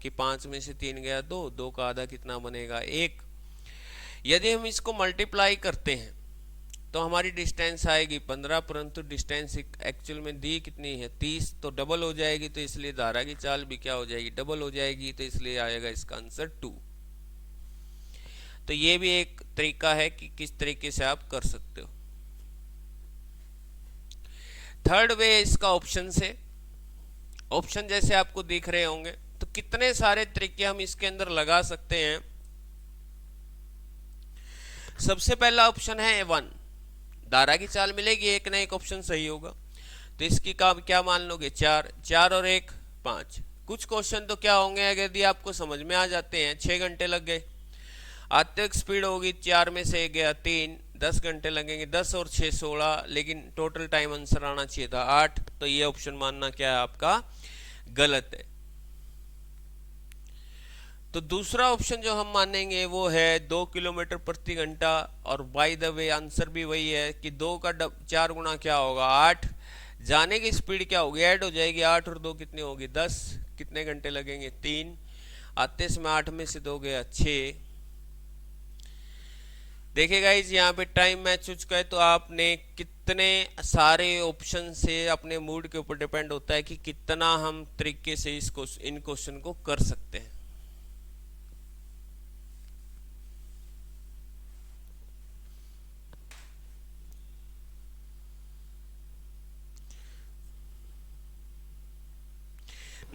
कि 5 में से 3 गया 2, 2 का आधा कितना बनेगा 1। यदि हम इसको मल्टीप्लाई करते हैं तो हमारी डिस्टेंस आएगी 15, परंतु डिस्टेंस एक्चुअल में दी कितनी है 30, तो डबल हो जाएगी, तो इसलिए धारा की चाल भी क्या हो जाएगी डबल हो जाएगी, तो इसलिए आएगा इसका आंसर 2। तो ये भी एक तरीका है कि किस तरीके से आप कर सकते हो। थर्ड वे इसका ऑप्शन से, ऑप्शन जैसे आपको दिख रहे होंगे, तो कितने सारे तरीके हम इसके अंदर लगा सकते हैं। सबसे पहला ऑप्शन है वन, दारा की चाल मिलेगी, एक ना एक ऑप्शन सही होगा। तो इसकी का क्या मान लोगे, चार, चार और एक पांच। कुछ क्वेश्चन तो क्या होंगे, अगर यदि आपको समझ में आ जाते हैं, 6 घंटे लग गए। आत्विक स्पीड होगी, चार में से गया तीन, 10 घंटे लगेंगे, 10 और 6 16, लेकिन टोटल टाइम आंसर आना चाहिए था 8। तो ये ऑप्शन मानना क्या है आपका, गलत है। तो दूसरा ऑप्शन जो हम मानेंगे वो है 2 किलोमीटर प्रति घंटा। और बाय द वे आंसर भी वही है कि 2 का 4 गुना क्या होगा, 8। जाने की स्पीड क्या होगी, ऐड हो जाएगी, 8 और 2 कितनी होगी, 10। कितने घंटे लगेंगे, 3। आते समय 8 में से 2 गया 6। देखिए गाइस, यहाँ पे टाइम मैच हो चुका है। तो आपने कितने सारे ऑप्शन से अपने मूड के ऊपर डिपेंड होता है कि कितना हम तरीके से इन क्वेश्चन को कर सकते हैं।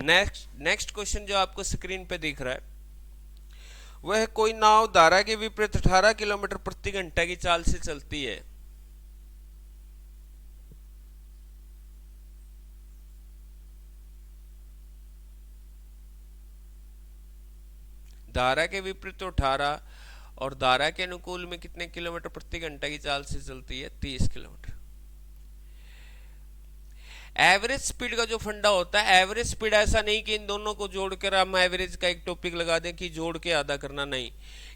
नेक्स्ट क्वेश्चन जो आपको स्क्रीन पे दिख रहा है, वह कोई नाव धारा के विपरीत 18 किलोमीटर प्रति घंटा की चाल से चलती है। धारा के विपरीत तो 18, और धारा के अनुकूल में कितने किलोमीटर प्रति घंटा की चाल से चलती है, 30 किलोमीटर। एवरेज स्पीड का जो फंडा होता है, एवरेज स्पीड ऐसा नहीं कि इन दोनों को जोड़कर हम एवरेज का एक टॉपिक लगा दें कि जोड़ के आधा करना, नहीं।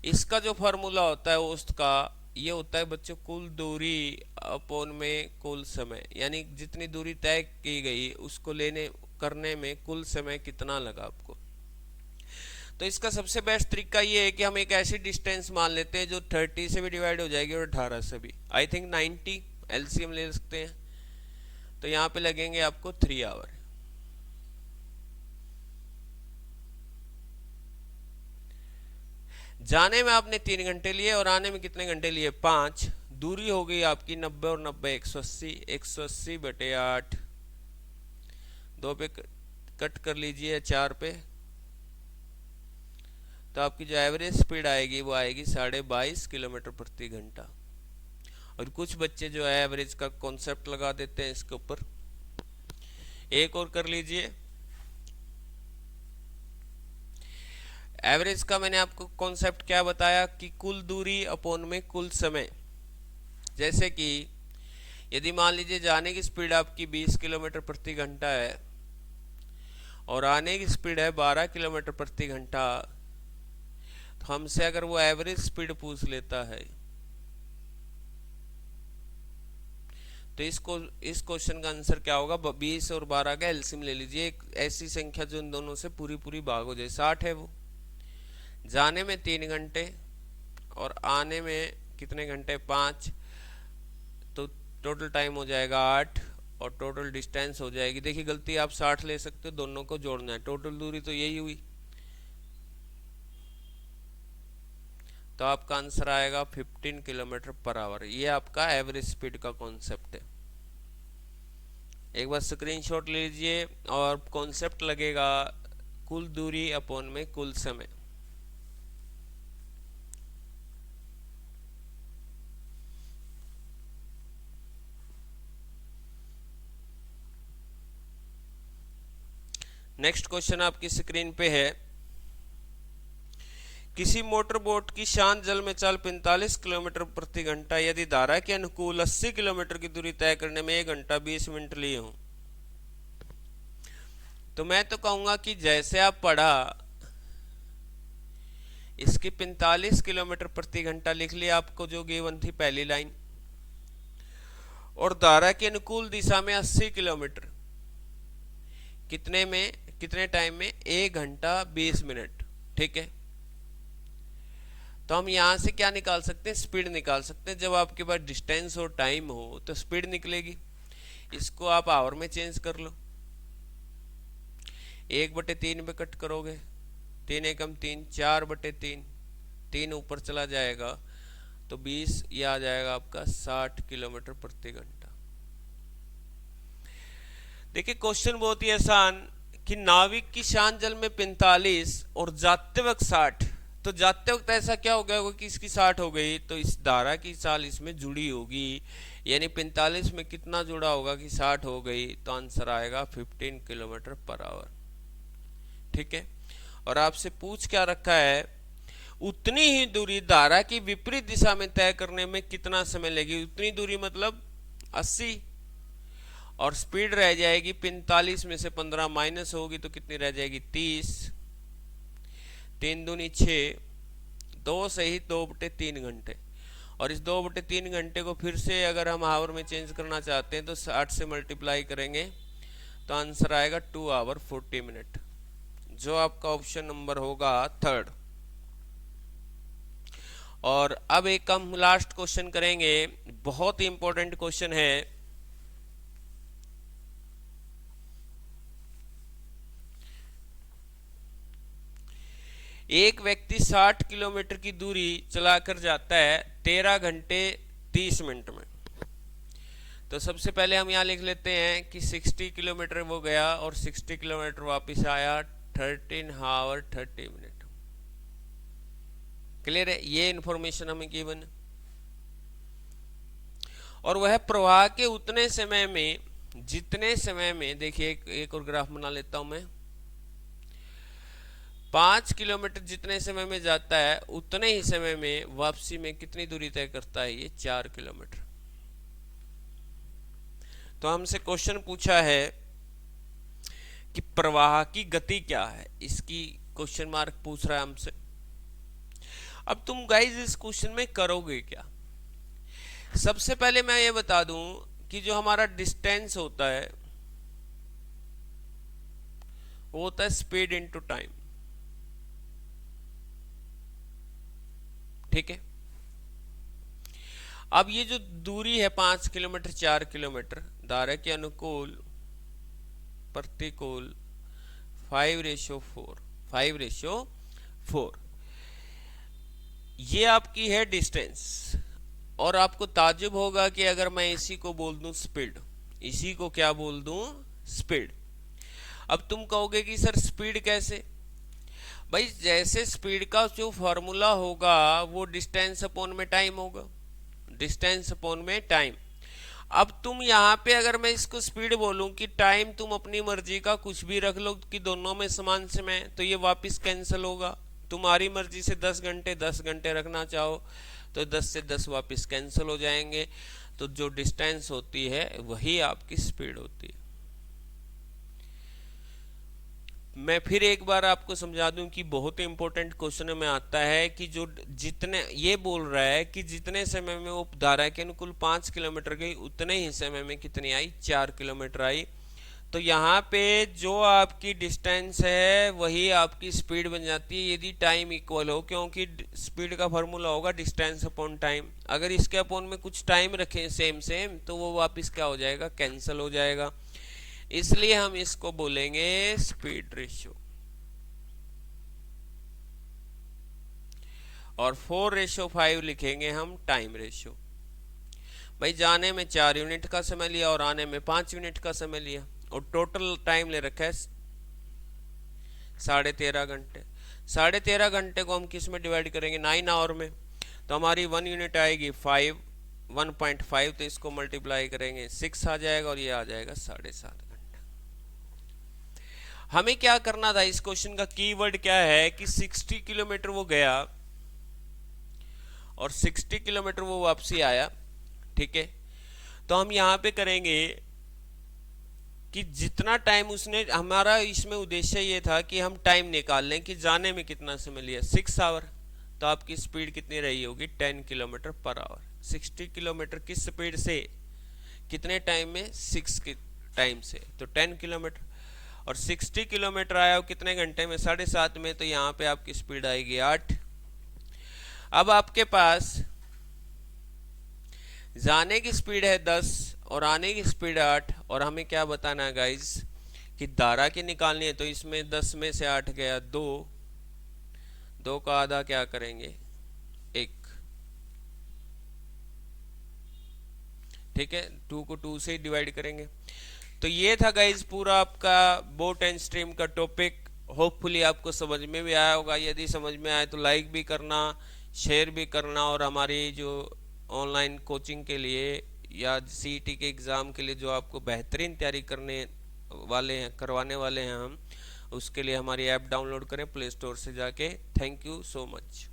इसका जो फॉर्मूला होता है उसका ये होता है बच्चों, कुल दूरी अपॉन में कुल समय, यानी जितनी दूरी तय की गई उसको लेने करने में कुल समय कितना लगा आपको। तो इसका सबसे बेस्ट तरीका ये है कि हम एक ऐसी डिस्टेंस मान लेते हैं जो 30 से भी डिवाइड हो जाएगी और 18 से भी, आई थिंक 90 एलसीएम ले सकते हैं। तो यहाँ पे लगेंगे आपको 3 आवर। जाने में आपने 3 घंटे लिए और आने में कितने घंटे लिए, 5। दूरी हो गई आपकी 90 और 90 180, 180 बटे 8, 2 पे कट कर लीजिए 4 पे। तो आपकी जो एवरेज स्पीड आएगी वो आएगी 22.5 किलोमीटर प्रति घंटा। और कुछ बच्चे जो है एवरेज का कॉन्सेप्ट लगा देते हैं इसके ऊपर। एक और कर लीजिए, एवरेज का मैंने आपको कॉन्सेप्ट क्या बताया कि कुल दूरी अपॉन में कुल समय। जैसे कि यदि मान लीजिए जाने की स्पीड आपकी 20 किलोमीटर प्रति घंटा है और आने की स्पीड है 12 किलोमीटर प्रति घंटा, तो हमसे अगर वो एवरेज स्पीड पूछ लेता है तो इस क्वेश्चन का आंसर क्या होगा, 20 और 12 का एलसीएम ले लीजिए, एक ऐसी संख्या जो इन दोनों से पूरी पूरी भाग हो जाए। 60 है वो। जाने में 3 घंटे और आने में कितने घंटे, 5। तो टोटल टाइम हो जाएगा 8 और टोटल डिस्टेंस हो जाएगी, देखिए गलती आप 60 ले सकते हो, दोनों को जोड़ना है, टोटल दूरी तो यही हुई। तो आपका आंसर आएगा 15 किलोमीटर पर आवर। ये आपका एवरेज स्पीड का कॉन्सेप्ट है। एक बार स्क्रीनशॉट लीजिए और कॉन्सेप्ट लगेगा कुल दूरी अपॉन में कुल समय। नेक्स्ट क्वेश्चन आपकी स्क्रीन पे है, किसी मोटर बोट की शांत जल में चाल 45 किलोमीटर प्रति घंटा यदि धारा के अनुकूल 80 किलोमीटर की दूरी तय करने में 1 घंटा 20 मिनट लिए हों। तो मैं तो कहूंगा कि जैसे आप पढ़ा, इसकी 45 किलोमीटर प्रति घंटा लिख लिया आपको जो गिवन थी पहली लाइन, और धारा के अनुकूल दिशा में 80 किलोमीटर, कितने में, कितने टाइम में, 1 घंटा 20 मिनट। ठीक है, तो हम यहां से क्या निकाल सकते हैं, स्पीड निकाल सकते हैं। जब आपके पास डिस्टेंस और टाइम हो तो स्पीड निकलेगी। इसको आप आवर में चेंज कर लो, 1/3 पे कट करोगे, 3 एकम 3, 4/3, 3 ऊपर चला जाएगा तो 20, ये आ जाएगा आपका 60 किलोमीटर प्रति घंटा। देखिए क्वेश्चन बहुत ही आसान कि नाविक की शांत जल में 45 और जाते वक्त 60। तो जाते वक्त ऐसा क्या हो गया होगा कि इसकी 60 हो गई, तो इस धारा की चाल इसमें जुड़ी होगी, यानी 45 में कितना जुड़ा होगा कि 60 हो गई, तो आंसर आएगा 15 किलोमीटर पर आवर। ठीक है। और आपसे पूछ क्या रखा है, उतनी ही दूरी धारा की विपरीत दिशा में तय करने में कितना समय लगेगी। उतनी दूरी मतलब 80, और स्पीड रह जाएगी 45 में से 15 माइनस होगी तो कितनी रह जाएगी 30। 3 दूनी 6, 2 सही 2/3 घंटे। और इस 2/3 घंटे को फिर से अगर हम आवर में चेंज करना चाहते हैं तो 60 से मल्टीप्लाई करेंगे तो आंसर आएगा 2 आवर 40 मिनट, जो आपका ऑप्शन नंबर होगा थर्ड। और अब एक हम लास्ट क्वेश्चन करेंगे, बहुत ही इंपॉर्टेंट क्वेश्चन है। एक व्यक्ति 60 किलोमीटर की दूरी चलाकर जाता है 13 घंटे 30 मिनट में। तो सबसे पहले हम यहाँ लिख लेते हैं कि 60 किलोमीटर वो गया और 60 किलोमीटर वापस आया, 13 आवर 30 मिनट। क्लियर है, ये इंफॉर्मेशन हमें गिवन। और वह प्रवाह के उतने समय में, जितने समय में, देखिए एक और ग्राफ बना लेता हूं मैं। 5 किलोमीटर जितने समय में जाता है उतने ही समय में वापसी में कितनी दूरी तय करता है, ये 4 किलोमीटर। तो हमसे क्वेश्चन पूछा है कि प्रवाह की गति क्या है, इसकी क्वेश्चन मार्क पूछ रहा है हमसे। अब तुम गाइस इस क्वेश्चन में करोगे क्या। सबसे पहले मैं ये बता दूं कि जो हमारा डिस्टेंस होता है वो होता है स्पीड इनटू टाइम। ठीक है। अब ये जो दूरी है 5 किलोमीटर 4 किलोमीटर, धारा के अनुकूल प्रतिकूल 5:4, 5:4, ये आपकी है डिस्टेंस। और आपको ताज्जुब होगा कि अगर मैं इसी को बोल दूं स्पीड, इसी को क्या बोल दूं, स्पीड। अब तुम कहोगे कि सर स्पीड कैसे। भाई जैसे स्पीड का जो फॉर्मूला होगा वो डिस्टेंस अपॉन में टाइम होगा, डिस्टेंस अपॉन में टाइम। अब तुम यहाँ पे अगर मैं इसको स्पीड बोलूं कि टाइम तुम अपनी मर्जी का कुछ भी रख लो कि दोनों में समान समय, तो ये वापस कैंसिल होगा। तुम्हारी मर्जी से 10 घंटे 10 घंटे रखना चाहो तो 10 से 10 वापस कैंसिल हो जाएंगे। तो जो डिस्टेंस होती है वही आपकी स्पीड होती है। मैं फिर एक बार आपको समझा दूं कि बहुत इंपॉर्टेंट क्वेश्चन में आता है कि जो जितने ये बोल रहा है कि जितने समय में वो धारा के अनुकूल 5 किलोमीटर गई उतने ही समय में कितनी आई, 4 किलोमीटर आई। तो यहाँ पे जो आपकी डिस्टेंस है वही आपकी स्पीड बन जाती है यदि टाइम इक्वल हो, क्योंकि स्पीड का फॉर्मूला होगा डिस्टेंस अपॉन टाइम। अगर इसके अपॉन में कुछ टाइम रखें सेम सेम तो वो वापस क्या हो जाएगा, कैंसिल हो जाएगा। इसलिए हम इसको बोलेंगे स्पीड रेशियो। और 4:5 लिखेंगे हम टाइम रेशियो। भाई जाने में 4 यूनिट का समय लिया और आने में 5 यूनिट का समय लिया और टोटल टाइम ले रखा है 13.5 घंटे। 13.5 घंटे को हम किस में डिवाइड करेंगे, 9 आवर में। तो हमारी 1 यूनिट आएगी 1.5, तो इसको मल्टीप्लाई करेंगे 6 आ जाएगा और ये आ जाएगा 7.5 घंटे। हमें क्या करना था, इस क्वेश्चन का कीवर्ड क्या है कि 60 किलोमीटर वो गया और 60 किलोमीटर वो वापसी आया। ठीक है। तो हम यहां पे करेंगे कि जितना टाइम उसने, हमारा इसमें उद्देश्य ये था कि हम टाइम निकाल लें कि जाने में कितना समय लिया, 6 आवर। तो आपकी स्पीड कितनी रही होगी, 10 किलोमीटर पर आवर। 60 किलोमीटर किस स्पीड से, कितने टाइम में, 6 के टाइम से, तो 10 किलोमीटर। और 60 किलोमीटर आया कितने घंटे में, 7.5 में। तो यहाँ पे आपकी स्पीड आएगी 8। अब आपके पास जाने की स्पीड है 10 और आने की स्पीड 8, और हमें क्या बताना है गाइस कि धारा की निकालनी है। तो इसमें 10 में से 8 गया 2, 2 का आधा क्या करेंगे, 1। ठीक है, 2 को 2 से डिवाइड करेंगे तो ये था गाइज पूरा आपका बोट एंड स्ट्रीम का टॉपिक। होपफुली आपको समझ में भी आया होगा। यदि समझ में आए तो लाइक भी करना, शेयर भी करना, और हमारी जो ऑनलाइन कोचिंग के लिए या सीईटी के एग्ज़ाम के लिए जो आपको बेहतरीन तैयारी करवाने वाले हैं हम, उसके लिए हमारी ऐप डाउनलोड करें प्ले स्टोर से जाके। Thank you so much.